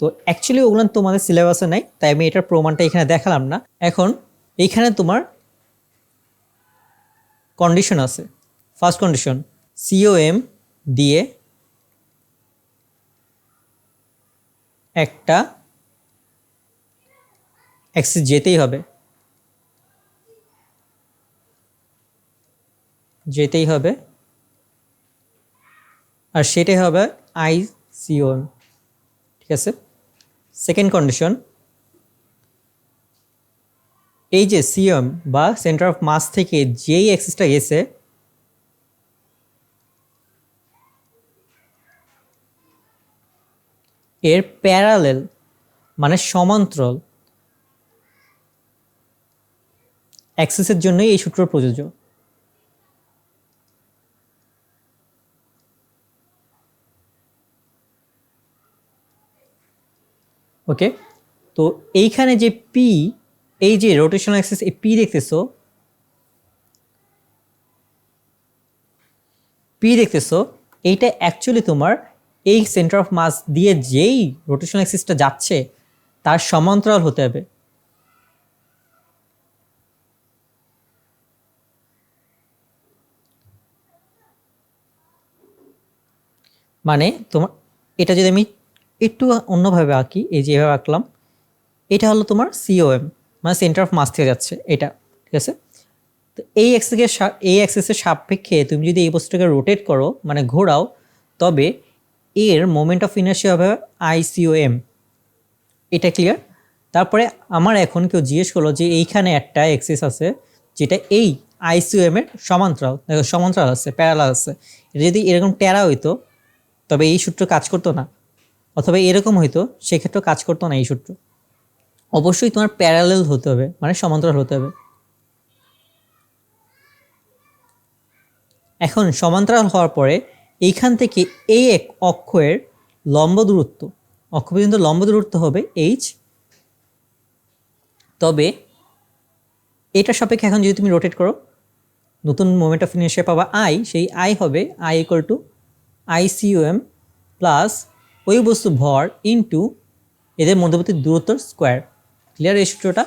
তো অ্যাকচুয়ালি ওগুলো তোমাদের সিলেবাসে নাই, তাই আমি এটার প্রমাণটা এখানে দেখালাম না। এখন এইখানে তোমার কন্ডিশন আছে। ফার্স্ট কন্ডিশন, সিওএম দিয়ে একটা অ্যাক্সিস যেতেই হবে, আর সেটাই হবে আই সিওএম, ঠিক আছে। সেকেন্ড কন্ডিশন, এই যে সিএম বা সেন্টার অফ মাস থেকে যেই অ্যাক্সিসটা গেছে এর প্যারালেল মানে সমান্তরাল অ্যাক্সিসের জন্যই এই সূত্র প্রযোজ্য। ওকে, তো এইখানে যে পি, এই যে রোটেশনাল অ্যাক্সিস এই পি দেখতেছো, এইটা অ্যাকচুয়ালি তোমার এই সেন্টার অফ মাস দিয়ে যেই রোটেশনাল অ্যাক্সিসটা যাচ্ছে তার সমান্তরাল হতে হবে। মানে তোমার এটা যদি আমি একটু অন্যভাবে আঁকি, এই যে এভাবে আঁকলাম, এটা হলো তোমার সিওএম মানে সেন্টার অফ মাস থেকে যাচ্ছে এটা, ঠিক আছে। তো এই অ্যাক্সিসের সাপেক্ষে তুমি যদি এই বস্তুটাকে রোটেট করো মানে ঘোরাও, তবে এর মোমেন্ট অফ ইনার্শিয়া হবে আইসিওএম। এটা ক্লিয়ার? তারপরে আমার এখন কেউ জিজ্ঞেস করলো যে এইখানে একটা অ্যাক্সিস আছে যেটা এই আইসিওএম এর সমান্তরাল আছে, প্যারালাল আছে। এটা যদি এরকম ট্যারা হইতো তবে এই সূত্র কাজ করতো না, অথবা এরকম হইতো সেক্ষেত্রেও কাজ করতো না এই সূত্র। অবশ্যই তোমার প্যারালেল হতে হবে মানে সমান্তরাল হতে হবে। এখন সমান্তরাল হওয়ার পরে এইখান থেকে এই এক অক্ষের লম্ব দূরত্ব, অক্ষ পর্যন্ত লম্ব দূরত্ব হবে এইচ। তবে এটার সাপেক্ষে এখন যদি তুমি রোটেট করো নতুন মোমেন্ট অফ ইনার্শিয়া পাবা আই, সেই আই হবে আই ইকুয়াল টু আইসিওএম প্লাস ওই বস্তু ভর ইন্টু এদের মধ্যবর্তী দূরত্বর স্কোয়ার। ক্লিয়ার এই সূত্রটা?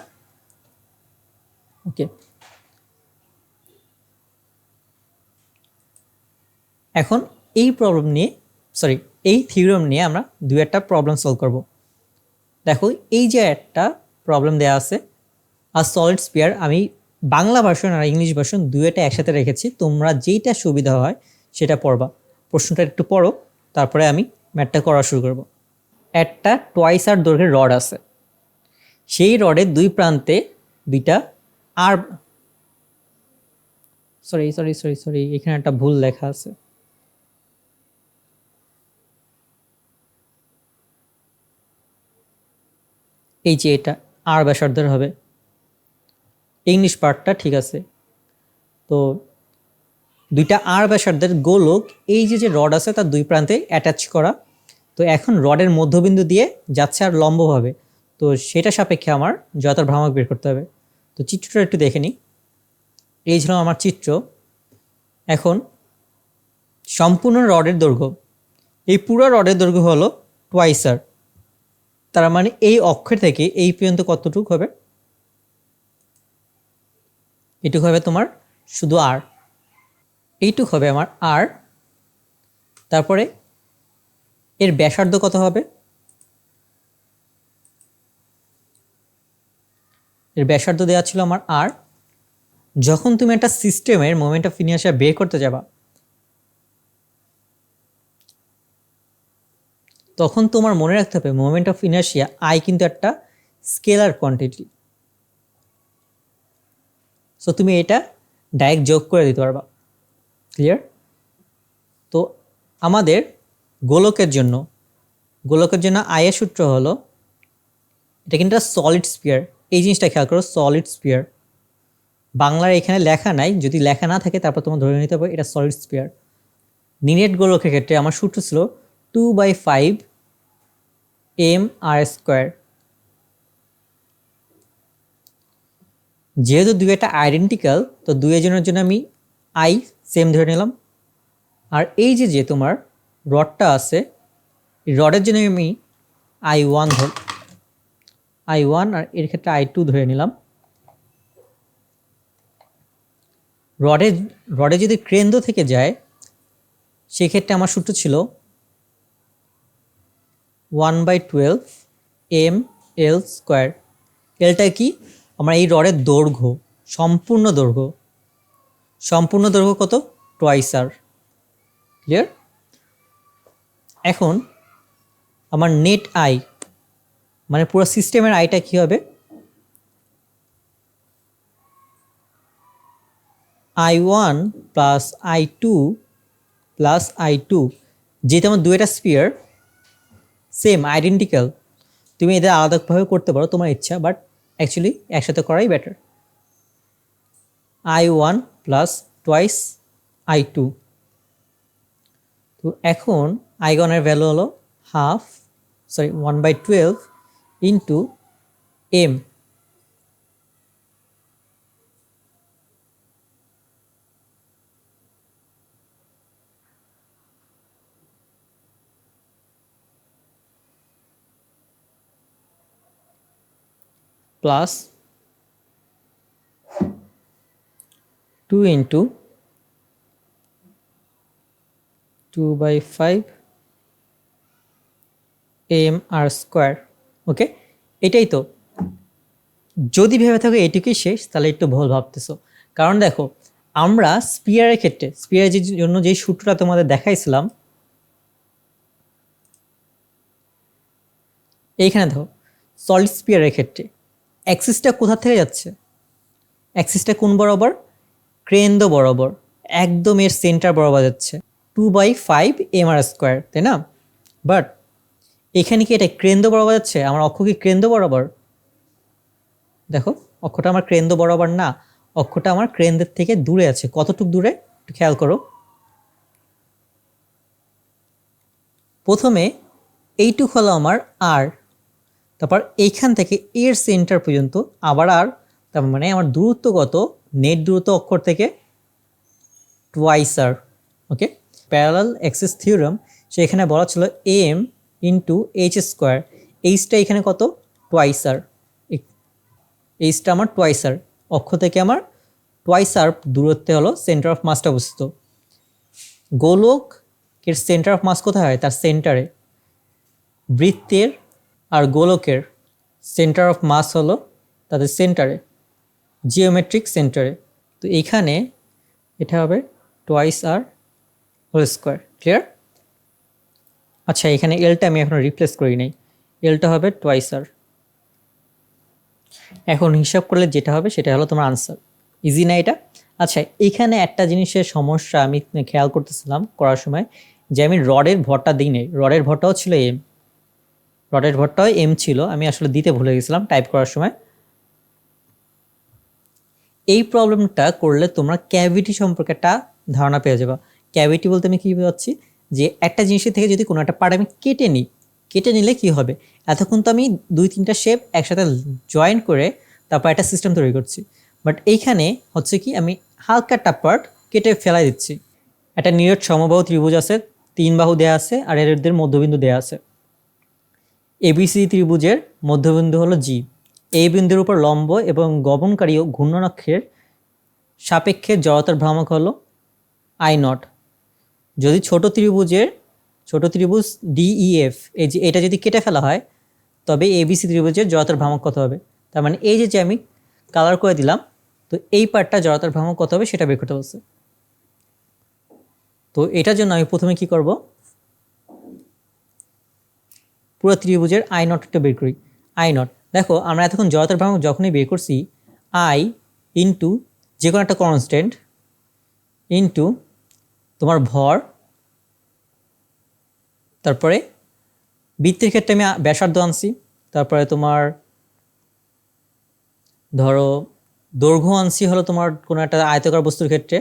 ওকে, এখন এই প্রবলেম নিয়ে এই থিওরেম নিয়ে আমরা দুই একটা প্রবলেম সলভ করব। দেখো এই যে একটা প্রবলেম দেওয়া আছে, আর সলিড স্পিয়ার, আমি বাংলা ভার্সন আর ইংলিশ ভার্সন দুইটা একসাথে রেখেছি, তোমরা যেইটা সুবিধা হয় সেটা পড়বা। প্রশ্নটা একটু পড়ো, তারপরে আমি ম্যাথটা করা শুরু করব। একটা টোয়াইস আর দৈর্ঘ্যের রড আছে, সেই রডের দুই প্রান্তে দুইটা আর সরি এখানে একটা ভুল লেখা আছে। এই যে এটা আর ব্যাসার্ধের হবে, ইংলিশ পার্টটা ঠিক আছে। তো দুইটা আর ব্যাসার্ধের গোলক এই যে রড আছে তার দুই প্রান্তে অ্যাটাচ করা। তো এখন রডের মধ্যবিন্দু দিয়ে যাচ্ছে আর লম্বভাবে, তো সেটা সাপেক্ষে আমার জড়তার ভ্রামক বের করতে হবে। তো চিত্রটা একটু দেখে নিই। এই ছিল আমার চিত্র। এখন সম্পূর্ণ রডের দৈর্ঘ্য, এই পুরো রডের দৈর্ঘ্য হলো টোয়াইস আর। তার মানে এই অক্ষর থেকে এই পর্যন্ত কতটুকু হবে, এটুকু হবে তোমার শুধু আর, এইটুকু হবে আমার আর। তারপরে এর ব্যাসার্ধ কত হবে, এর ব্যাসার্ধ দেওয়া ছিল আমার আর। যখন তুমি একটা সিস্টেমের মোমেন্ট অফ ইনার্শিয়া বের করতে যাবা, তখন তোমার মনে রাখতে হবে মোমেন্ট অফ ইনার্শিয়া আই কিন্তু একটা স্কেলার কোয়ান্টিটি। সো তুমি এটা ডাইরেক্ট যোগ করে দিতে পারবা। ক্লিয়ার? তো আমাদের গোলকের জন্য আয়ের সূত্র হলো, এটা কিন্তু সলিড স্পিয়ার, এই জিনিসটা খেয়াল করো, সলিড স্পিয়ার। বাংলার এখানে লেখা নাই, যদি লেখা না থাকে তারপর তোমার ধরে নিতে হবে এটা সলিড স্পিয়ার। নিরেট গোলকের ক্ষেত্রে আমার সূত্র ছিল 2/5 mr²। যেহেতু দুইটা আইডেন্টিক্যাল, তো দুইয়ের জন্য আমি আই সেম ধরে নিলাম। আর এই যে তোমার রডটা আছে, এই রডের জন্য আমি I1 আর এর ক্ষেত্রে I2 ধরে নিলাম। রডে যদি কেন্দ্র থেকে যায়, সেক্ষেত্রে আমার সূত্র ছিল 1/12 ml²। এলটা কি, আমরা এই রডের দৈর্ঘ্য, সম্পূর্ণ দৈর্ঘ্য কত, টোয়াইস আর। ক্লিয়ার? এখন আমার নেট আই, মানে পুরো সিস্টেমের আইটা কি হবে, I1 plus I2 plus I2। যেহেতু আমার দুইটা স্পিয়ার সেম আইডেন্টিক্যাল, তুমি এদের আলাদাভাবে করতে পারো তোমার ইচ্ছা, বাট অ্যাকচুয়ালি একসাথে করাই better. I1 plus twice I2। তো এখন I1-এর ভ্যালু হলো 1/12 into m, plus 2 into 2/5 mr²। ওকে, এটাই তো। যদি ভেবে থাকো এটুকুই শেষ, তাহলে একটু ভুল ভাবতেছো। কারণ দেখো, আমরা স্পিয়ারের ক্ষেত্রে, স্পিয়ারের জন্য যে সূত্রটা তোমাদের দেখাইছিলাম, এইখানে দেখো সলিড স্পিয়ারের ক্ষেত্রে অ্যাক্সিসটা কোথা থেকে যাচ্ছে, অ্যাক্সিসটা কোন বরাবর, কেন্দ্র বরাবর, একদম এর সেন্টার বরাবর যাচ্ছে 2/5 mr², তাই না? বাট এখানে কি এটা কেন্দ্র বরাবর যাচ্ছে, আমার অক্ষ কি কেন্দ্র বরাবর? দেখো অক্ষটা আমার কেন্দ্র বরাবর না, অক্ষটা আমার কেন্দ্রের থেকে দূরে আছে। কতটুকু দূরে একটু খেয়াল করো। প্রথমে এইটুক হলো আমার আর, তারপর এইখান থেকে এর সেন্টার পর্যন্ত আবার আর, তার মানে আমার দূরত্ব কত, নেট দূরত্ব অক্ষর থেকে টোয়াইস আর। ওকে, প্যারালাল অ্যাক্সিস থিওরাম, সেখানে বলা ছিল m ইন্টু h²। এইচটা এখানে কত, টোয়াইস আর। এইচটা আমার টোয়াইস আর, অক্ষ থেকে আমার টোয়াইস আর দূরত্বে হলো সেন্টার অফ মাসটা অবস্থিত। গোলকের সেন্টার অফ মাস কোথায় হয়, তার সেন্টারে। বৃত্তের আর গোলকের সেন্টার অফ মাস হলো তাদের সেন্টারে, জিওমেট্রিক সেন্টারে। তো এইখানে এটা হবে টোয়াইস আর হোল স্কোয়ার। ক্লিয়ার? আচ্ছা, এখানে এলটা আমি এখন রিপ্লেস করি নাই, এলটা হবে টোয়াইস আর। এখন হিসাব করলে যেটা হবে সেটা হলো তোমার আনসার। ইজি না এটা? আচ্ছা, এইখানে একটা জিনিসের সমস্যা আমি খেয়াল করতেছিলাম করার সময়, যে আমি রডের ভরটা দিই নাই। রডের ভরটাও ছিল এম, রডের ভরটাও এম ছিল, আমি আসলে দিতে ভুলে গেছিলাম টাইপ করার সময়। এই প্রবলেমটা করলে তোমরা ক্যাভিটি সম্পর্কে একটা ধারণা পেয়ে যাবে। ক্যাভিটি বলতে আমি কী বোঝাচ্ছি, যে একটা জিনিসের থেকে যদি কোনো একটা পার্ট আমি কেটে নিলে কি হবে, এতক্ষণ তো আমি 2-3টা শেপ একসাথে জয়েন করে তারপর একটা সিস্টেম তৈরি করছি। বাট এইখানে হচ্ছে কি, আমি হালকা একটা পার্ট কেটে ফেলাই দিচ্ছি। একটা নিরেট সমবাহু ত্রিভুজ আছে, 3 বাহু দেয়া আছে আর এদের মধ্যবিন্দু দেয়া আছে। এবিসি ত্রিভুজের মধ্যবিন্দু হলো জি। এই বিন্দুর উপর লম্ব এবং গমনকারী ও ঘূর্ণনাক্ষের সাপেক্ষে জড়তার ভ্রামক হলো I0। যদি ছোট ত্রিভুজ ডিইএফ এই যে এটা যদি কেটে ফেলা হয় তবে এবিসি ত্রিভুজের জড়তার ভ্রামক কত হবে। তার মানে এই যে আমি কালার করে দিলাম, তো এই পার্টটা জড়তার ভ্রামক কত হবে সেটা বের করতে বলছে। তো এটার জন্য আমি প্রথমে কি করব, পুরো ত্রিভুজের I0টা বের করি। I0 দেখো আমরা এতক্ষণ জড়তার ভ্রামক যখনই বের করছি I ইন্টু যে কোনো একটা কনস্ট্যান্ট ইন্টু তোমার ভর, তারপরে বৃত্তের ক্ষেত্রে আমি ব্যাসার্ধ আনছি, তারপরে তোমার ধরো দৈর্ঘ্য আনছি হলো তোমার কোনো একটা আয়তাকার বস্তুর ক্ষেত্রে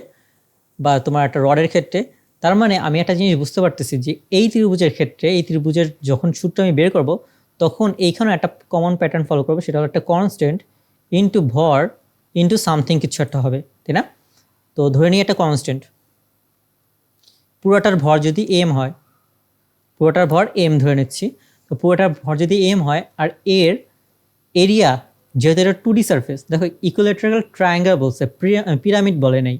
বা তোমার একটা রডের ক্ষেত্রে। তার মানে আমি একটা জিনিস বুঝতে পারতেছি যে এই ত্রিভুজের ক্ষেত্রে এই ত্রিভুজের যখন সূত্র আমি বের করব তখন এইখানেও একটা কমন প্যাটার্ন ফলো করবো, সেটা হলো একটা কনস্ট্যান্ট ইন্টু ভর ইন্টু সামথিং কিছু একটা হবে, তাই না? তো ধরে নিই একটা কনস্ট্যান্ট, পুরোটার ভর যদি এম হয়, পুরোটার ভর এম ধরে নিচ্ছি, তো পুরোটার ভর যদি এম হয় আর এর এরিয়া যেহেতু এটা 2D সারফেস, দেখো ইকুইল্যাটারাল ট্রায়াঙ্গেল বলছে, পিরামিড বলে নাই,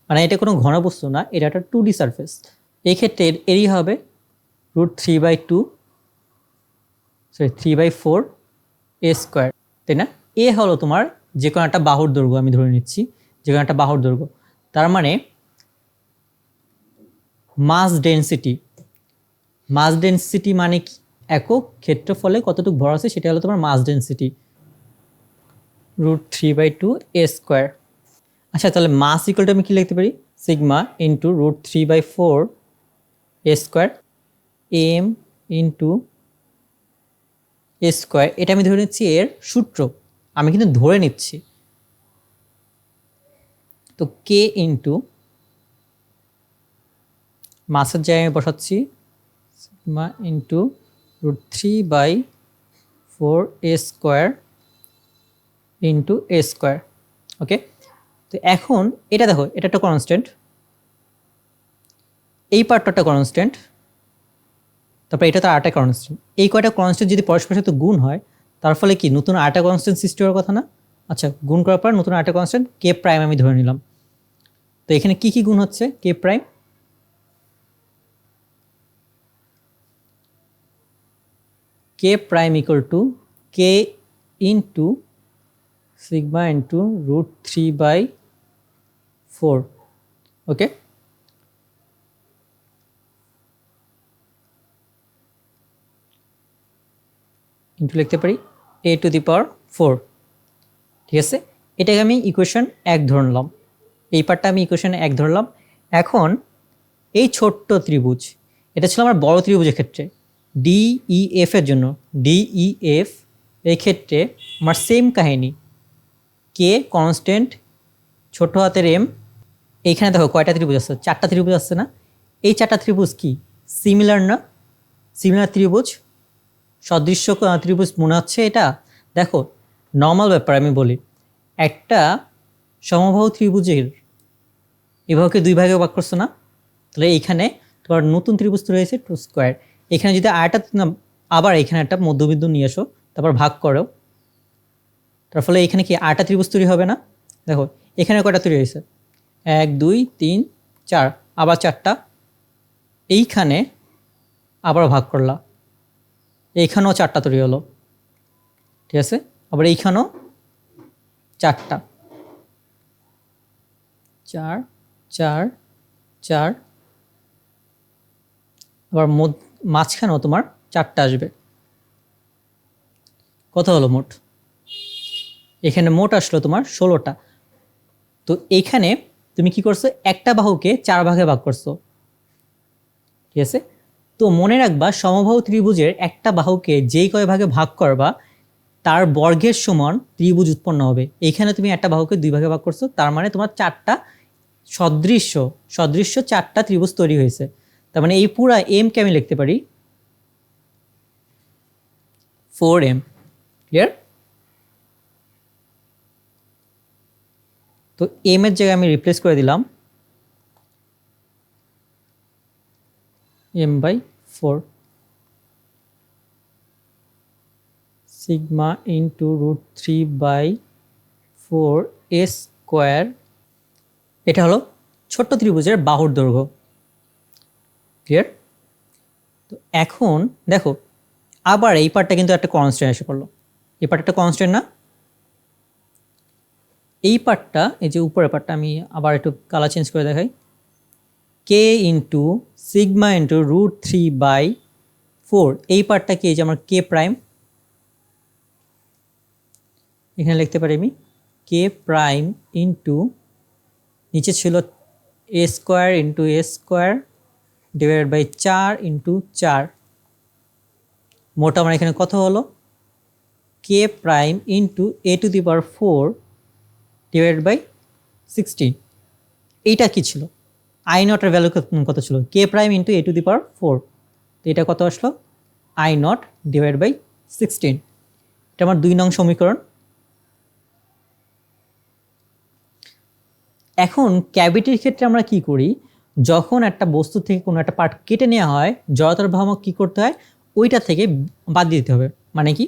মানে এটা কোনো ঘনবস্তু না, এটা একটা 2D সারফেস। এই ক্ষেত্রে এর এরিয়া হবে √3/2 3/4 a স্কোয়ার, তাই না? এ হলো তোমার যে কোনো একটা বাহুর দৈর্ঘ্য, আমি ধরে নিচ্ছি যে কোনো একটা বাহুর দৈর্ঘ্য। তার মানে মাস ডেনসিটি মানে কি, একক ক্ষেত্রফলে কতটুকু ভর আছে সেটা হলো তোমার মাস ডেনসিটি √3/2 a স্কোয়ার। আচ্ছা তাহলে মাস ইকুয়াল টু আমি কি লিখতে পারি, sigma into √3/4 a square M into a square. এটা আমি ধরে নিচ্ছি এর সূত্র, আমি কিন্তু ধরে নিচ্ছি। তো কে ইন্টু মাসের জায়গায় আমি বসাচ্ছি sigma into √3/4 a square into a square. Okay, তো এখন এটা দেখো এটা একটা কনস্ট্যান্ট, এই পার্টটা একটা কনস্ট্যান্ট, তারপরে এটা তো আরেকটা কনস্ট্যান্ট। এই কয়টা কনস্ট্যান্ট যদি পরস্পরের সাথে গুণ হয় তার ফলে কি নতুন আরেকটা কনস্ট্যান্ট সৃষ্টি হওয়ার কথা না? আচ্ছা, গুণ করার পর নতুন আরেকটা কনস্ট্যান্ট কে প্রাইম আমি ধরে নিলাম। তো এখানে কি কি গুণ হচ্ছে, k prime, k prime equal to k into sigma into √3/4। Okay, into লিখতে পারি a⁴, ঠিক আছে? এটাকে আমি ইকুয়েশন 1 ধরলাম, এই পার্টটা আমি ইকুয়েশন 1 ধরলাম। এখন এই ছোট্ট ত্রিভুজ, এটা ছিল আমার বড় ত্রিভুজের ক্ষেত্রে ডিইএফ এর জন্য, ডিইএফ এই ক্ষেত্রে আমার সেম কাহিনী, কে কনস্ট্যান্ট ছোট হাতের এম। এইখানে দেখো কয়টা ত্রিভুজ আছে, 4টা ত্রিভুজ আসছে না? এই 4টা ত্রিভুজ কি সিমিলার না? সিমিলার ত্রিভুজ, সদৃশ্য ত্রিভুজ মনে হচ্ছে এটা। দেখো নর্মাল ব্যাপার আমি বলি, একটা সমবাহু ত্রিভুজের এভাবে 2 ভাগে ভাগ করছো না, তাহলে এইখানে তোমার নতুন ত্রিভুজ তৈরি হয়েছে 2 স্কোয়ার। এখানে যদি আরেকটা আবার এখানে একটা মধ্যবিন্দু নিয়ে আসো, তারপর ভাগ করো, তার ফলে এখানে কি আরেকটা ত্রিভুজ তৈরি হবে না? দেখো এখানে কয়টা তৈরি হয়েছে, 1 2 3 4, আবার 4টা, এইখানে আবার ভাগ করলা, এইখানেও 4টা তৈরি হলো, ঠিক আছে? আবার এইখানেও 4টা, 4 4 4, আবার মাঝখানেও তোমার 4টা আসবে। কত হলো মোট? এখানে মোট আসলো তোমার 16টা। তো এইখানে তুমি কি করছো, একটা বাহুকে 4 ভাগে ভাগ করছো, ঠিক আছে? তো মনে রাখবা সমবাহু ত্রিভুজের একটা বাহুকে যেই কয় ভাগে ভাগ করবা তার বর্গের সমান ত্রিভুজ উৎপন্ন হবে। এইখানে তুমি একটা বাহুকে 2 ভাগে ভাগ করছো, তার মানে তোমার 4টা সদৃশ্য 4টা ত্রিভুজ তৈরি হয়েছে। তার মানে এই পুরা এমকে আমি লিখতে পারি 4m। ক্লিয়ার? তো এম এর জায়গায় আমি রিপ্লেস করে দিলাম m/4 sigma into √3/4 a square. এটা হলো ছোট্ট ত্রিভুজের বাহুর দৈর্ঘ্য। ক্লিয়ার? তো এখন দেখো আবার এই পার্টটা কিন্তু একটা কনস্ট্যান্ট এসে পড়লো। এই পার্টটা একটা কনস্ট্যান্ট না? এই পার্টটা, এই যে উপরের পার্টটা, আমি আবার একটু কালার চেঞ্জ করে দেখাই। কে ইন্টু সিগমা ইন্টু √3/4, এই পার্টটা কি? এই যে আমার কে প্রাইম, এখানে লিখতে পারি আমি কে প্রাইম ইন্টু, নিচে ছিল a square into a square divided by 4 into 4। মোট আমার এখানে কত হলো? K prime into a⁴ divided by 16। এইটা কি ছিল? আই নটের ভ্যালু কত ছিল? কে প্রাইম ইন্টু a⁴ তো এটা কত আসলো? I naught divide by 16। এটা আমার 2 নং সমীকরণ। এখন ক্যাভিটির ক্ষেত্রে আমরা কি করি? যখন একটা বস্তু থেকে কোনো একটা পার্ট কেটে নেওয়া হয়, জড়তার ভ্রামক কি করতে হয়? ওইটা থেকে বাদ দিতে হবে। মানে কি?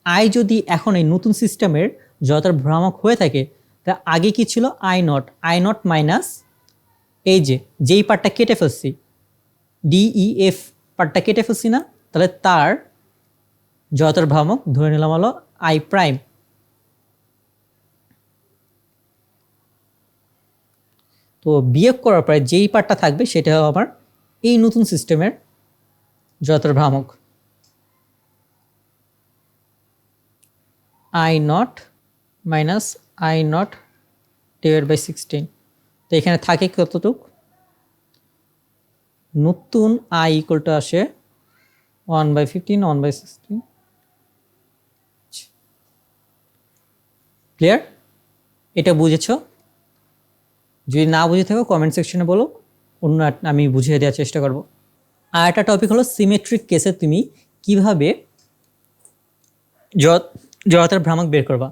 আই যদি এখন এই নতুন সিস্টেমের জড়তার ভ্রামক হয়ে থাকে, তা আগে কি ছিল? আই নট মাইনাস এই যেই পার্টটা কেটে ফেলছি, ডিইএফ পার্টটা কেটে ফেলছি না, তাহলে তার জড়তার ভ্রামক ধরে নিলাম হলো আই প্রাইম। তো বিয়োগ করার পরে যেই পার্টটা থাকবে সেটা হবে আমার এই নতুন সিস্টেমের জড়তার ভ্রামক। I naught minus I naught divide by 16। তো এখানে থাকে কতটুক? নতুন আই ইকুয়াল টু আসে 1/15 1/16। ক্লিয়ার? এটা বুঝেছ? যদি না বুঝে থাকো কমেন্ট সেকশনে বলো, অন্য আমি বুঝিয়ে দেওয়ার চেষ্টা করব। আর একটা টপিক হলো সিমেট্রিক কেসে তুমি কিভাবে জড়তার ভ্রামক বের করবা।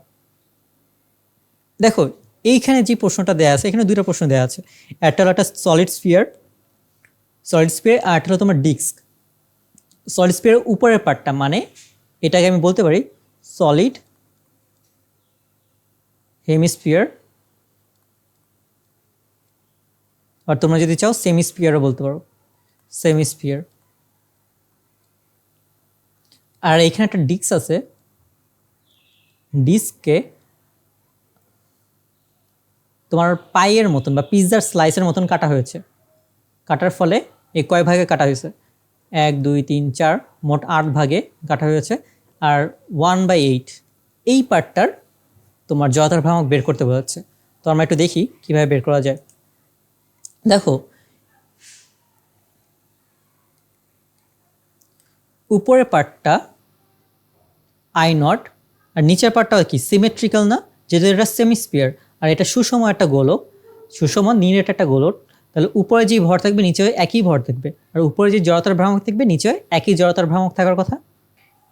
দেখো এইখানে যে প্রশ্নটা দেওয়া আছে, এখানে 2টা প্রশ্ন দেওয়া আছে। একটা হলো একটা সলিড স্ফিয়ার, আর একটা হলো তোমার ডিস্ক। সলিড স্ফিয়ারের উপরের পার্টটা, মানে এটাকে আমি বলতে পারি সলিড হেমিস্ফিয়ার, আর তোমরা যদি চাও সেমিস্ফিয়ারও বলতে পারো, সেমিস্ফিয়ার। আর এখানে একটা ডিস্ক আছে, ডিস্ককে তোমার পাইয়ের মতন বা পিৎজার স্লাইসের মতন কাটা হয়েছে। কাটার ফলে এই কয় ভাগে কাটা হয়েছে? 1 2 3 4, মোট 8 ভাগে কাটা হয়েছে। আর 1/8 এই পার্টটার তোমার জড়তার ভ্রামক বের করতে বোঝাচ্ছে। তো আমরা একটু দেখি কিভাবে বের করা যায়। দেখো উপরের পার্টটা আই নট, আর নিচের পার্টটা কি সিমেট্রিক্যাল না? যেহেতু এটা সেমিস্ফিয়ার আর এটা সুষম একটা গোলক, সুষম নিরেট একটা গোলক, তাহলে উপরে যে ভর থাকবে নিচে একই ভর থাকবে, আর উপরে যে জড়তার ভ্রামক থাকবে নিচে একই জড়তার ভ্রামক থাকার কথা।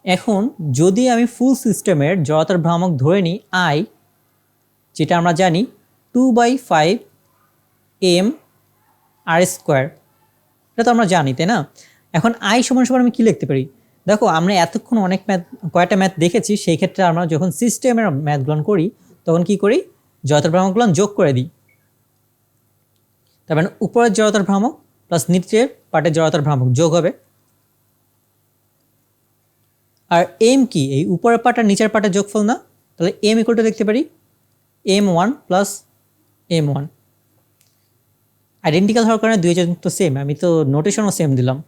এখন যদি আমি ফুল সিস্টেমের জড়তার ভ্রামক ধরে নিই আই, যেটা আমরা জানি 2/5 m² এটা তো আমরা জানি, তাই না? এখন আই সমান সমান আমি কী লিখতে পারি? দেখো আমরা এতক্ষণ অনেক কয়টা ম্যাথ দেখেছি, সেই ক্ষেত্রে আমরা যখন সিস্টেমের ম্যাথগুলো করি তখন কি করি? জড়তার ভ্রামকগুলো যোগ করে দিই। তার মানে উপরের জড়তার ভ্রামক প্লাস নিচের পার্টের জড়তার ভ্রামক যোগ হবে। আর এম কি? এই উপরের পার্ট আর নিচের পার্টের যোগফল না? তাহলে এম ইকুয়াল টু লিখতে পারি m1 প্লাস m1। আইডেন্টিক্যাল হওয়ার কারণে দুইজন তো সেম, আমি তো নোটেশনও সেম দিলাম।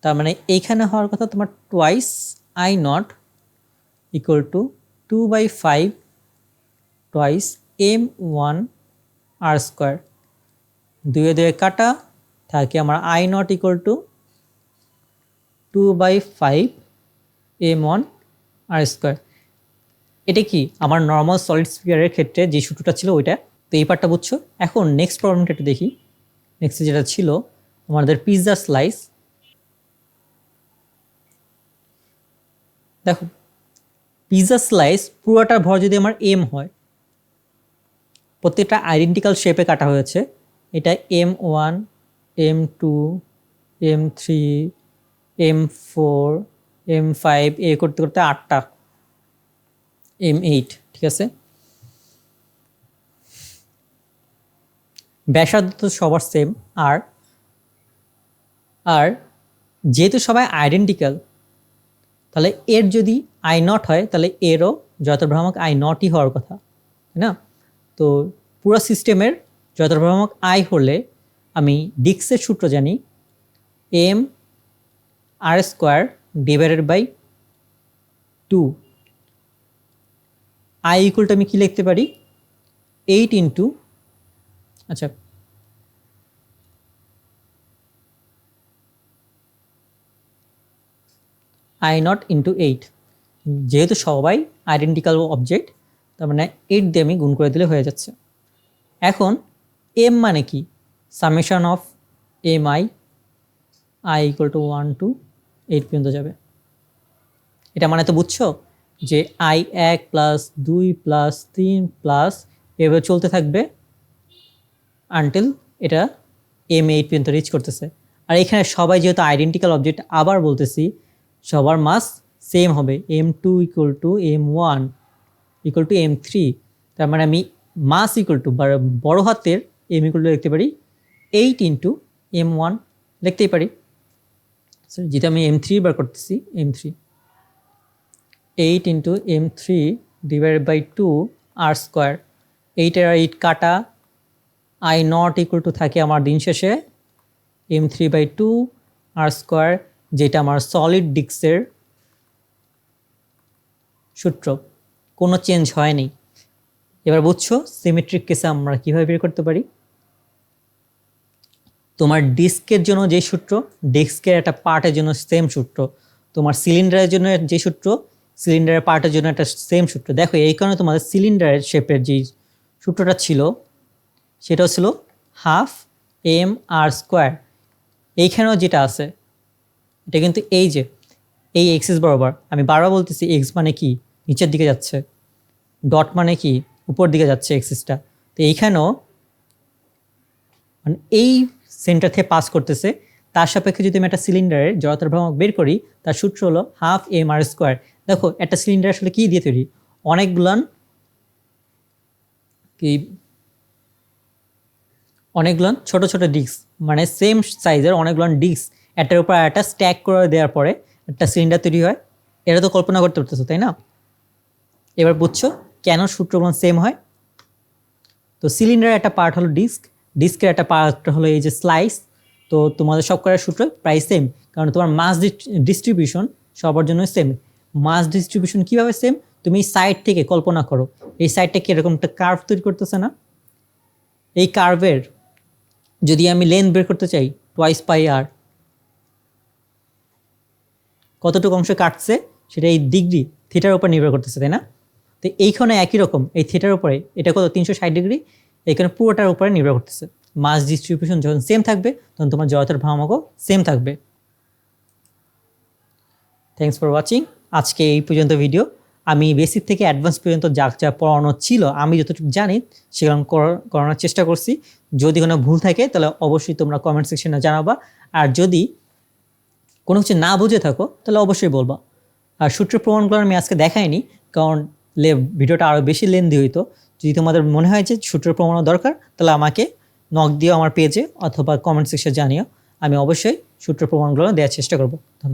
তার মানে এইখানে হওয়ার কথা তোমার twice I not equal to 2/5 twice m1r²। 2 কাটা থাকে আমার I not equal to 2/5 m1r²। এটা কি আমার নর্মাল সলিড স্ফিয়ারের ক্ষেত্রে যে সূত্রটা ছিল ওইটা। তো এই পার্টটা বুঝছো। এখন নেক্সট প্রবলেমটা একটু দেখি। নেক্সট যেটা ছিল আমাদের পিৎজা স্লাইস। দেখো পিৎজা স্লাইস পুরোটার ভর যদি আমার এম হয়, প্রত্যেকটা আইডেন্টিক্যাল শেপে কাটা হয়েছে, এটা M1, M2, M3, M4, M5 এ করতে করতে 8টা, M8, ঠিক আছে। ব্যাসার্ধ তো সবার সেম। আর আর যেহেতু সবাই আইডেন্টিক্যাল, তাহলে এর যদি আই নট হয় তাহলে এরও যতভ্রামক আই নটই হওয়ার কথা, তাই না? তো পুরো সিস্টেমের যতভ্রামক আই হলে আমি ডিক্সের সূত্র জানি, m R square divided by 2। I ইকুয়ালটা আমি কি লিখতে পারি, 8 ইন্টু, আচ্ছা আই নট ইন্টু 8, যেহেতু সবাই আইডেন্টিক্যাল অবজেক্ট, তার মানে 8 দিয়ে আমি গুণ করে দিলে হয়ে যাচ্ছে। এখন এম মানে কি, summation of M I, I equal to 1 to 8 পর্যন্ত যাবে। এটা মানে তো বুঝছো যে আই 1 প্লাস 2 প্লাস 3 প্লাস এভাবে চলতে থাকবে আনটিল এটা M8 পর্যন্ত রিচ করতেছে। আর এখানে সবাই যেহেতু আইডেন্টিক্যাল অবজেক্ট, আবার বলতেছি সবার মাস সেম হবে, M2 equal to M1 equal to M3। তার মানে আমি মাস ইকুয়াল টু বড় হাতের M ইকুয়াল টু লিখতে পারি 8 ইন্টু M1 লিখতেই পারি। যেটা আমি M3 বার করতেছি, M3 8 into M3 divided by 2 আর স্কোয়ার। 8 আর 8 কাটা, আই নট ইকুয়াল টু থাকে আমার দিন শেষে M3/2 আর স্কোয়ার, যেটা আমার সলিড ডিস্কের সূত্র, কোনো চেঞ্জ হয়নি। এবার বুঝছো সিমেট্রিক কেসে আমরা কীভাবে বের করতে পারি। তোমার ডিস্কের জন্য যে সূত্র, ডিস্কের একটা পার্টের জন্য সেম সূত্র, তোমার সিলিন্ডারের জন্য যে সূত্র, সিলিন্ডারের পার্টের জন্য একটা সেম সূত্র। দেখো এই কারণে তোমাদের সিলিন্ডারের শেপের যে সূত্রটা ছিল সেটাও ছিল ½ mr²। এইখানেও যেটা আছে এটা কিন্তু এই যে এই এক্সিস বরাবর, আমি বারবার বলতেছি এক্স মানে কি নিচের দিকে যাচ্ছে, ডট মানে কি উপর দিকে যাচ্ছে এক্সিসটা। তো এইখানেও মানে এই সেন্টার থেকে পাস করতেছে, তার সাপেক্ষে যদি আমি একটা সিলিন্ডারের জড়তার ভ্রামক বের করি, তার সূত্র হলো ½ mr²। দেখো একটা সিলিন্ডার আসলে কি দিয়ে তৈরি, অনেকগুলান ছোট ছোট ডিস্ক, মানে সেম সাইজের অনেকগুলান ডিস্ক একটার উপর একটা স্ট্যাক করে দেওয়ার পরে একটা সিলিন্ডার তৈরি হয়। এটা তো কল্পনা করতে পারতেছো, তাই না? এবার বুঝছো কেন সূত্রগুলো সেম হয়। তো সিলিন্ডারের একটা পার্ট হলো ডিস্ক, ডিস্কের একটা পার্ট হলো এই যে স্লাইস। তো তোমাদের সব করার সূত্র প্রায় সেম, কারণ তোমার মাস ডিস্ট্রিবিউশন সবার জন্য সেম। মাস ডিস্ট্রিবিউশন কীভাবে সেম, তুমি সাইড থেকে কল্পনা করো, এই সাইডটা কি এরকম একটা কার্ভ তৈরি করতেছে না? এই কার্ভের যদি আমি লেন্থ বের করতে চাই 2πr, কতটুকু অংশ কাটছে সেটা এই ডিগ্রি থিটার উপর নির্ভর করতেছে, তাই না? তো এইখানে একই রকম, এই থিটার উপরে এটা কত 360 ডিগ্রি, এইখানে পুরোটার উপরে নির্ভর করতেছে। মাস ডিস্ট্রিবিউশন যখন সেম থাকবে তখন তোমার জড়তার ভ্রামকও সেম থাকবে। Thanks for watching. আজকে এই পর্যন্ত ভিডিও। আমি বেসিক থেকে অ্যাডভান্স পর্যন্ত যা যা পড়ানো ছিল আমি যতটুকু জানি সেগুলো করানোর চেষ্টা করছি। যদি কোনো ভুল থাকে তাহলে অবশ্যই তোমরা কমেন্ট সেকশনে জানাবা, আর যদি কোনো কিছু না বুঝে থাকো তাহলে অবশ্যই বলবা। আর সূত্রের প্রমাণগুলো আমি আজকে দেখাইনি, কারণ ভিডিওটা আরও বেশি লেন্দি হইতো। যদি তোমাদের মনে হয় যে সূত্রের প্রমাণও দরকার, তাহলে আমাকে নক দিও আমার পেজে অথবা কমেন্ট সেকশনে জানিও, আমি অবশ্যই সূত্রের প্রমাণগুলো দেওয়ার চেষ্টা করবো। ধন্যবাদ।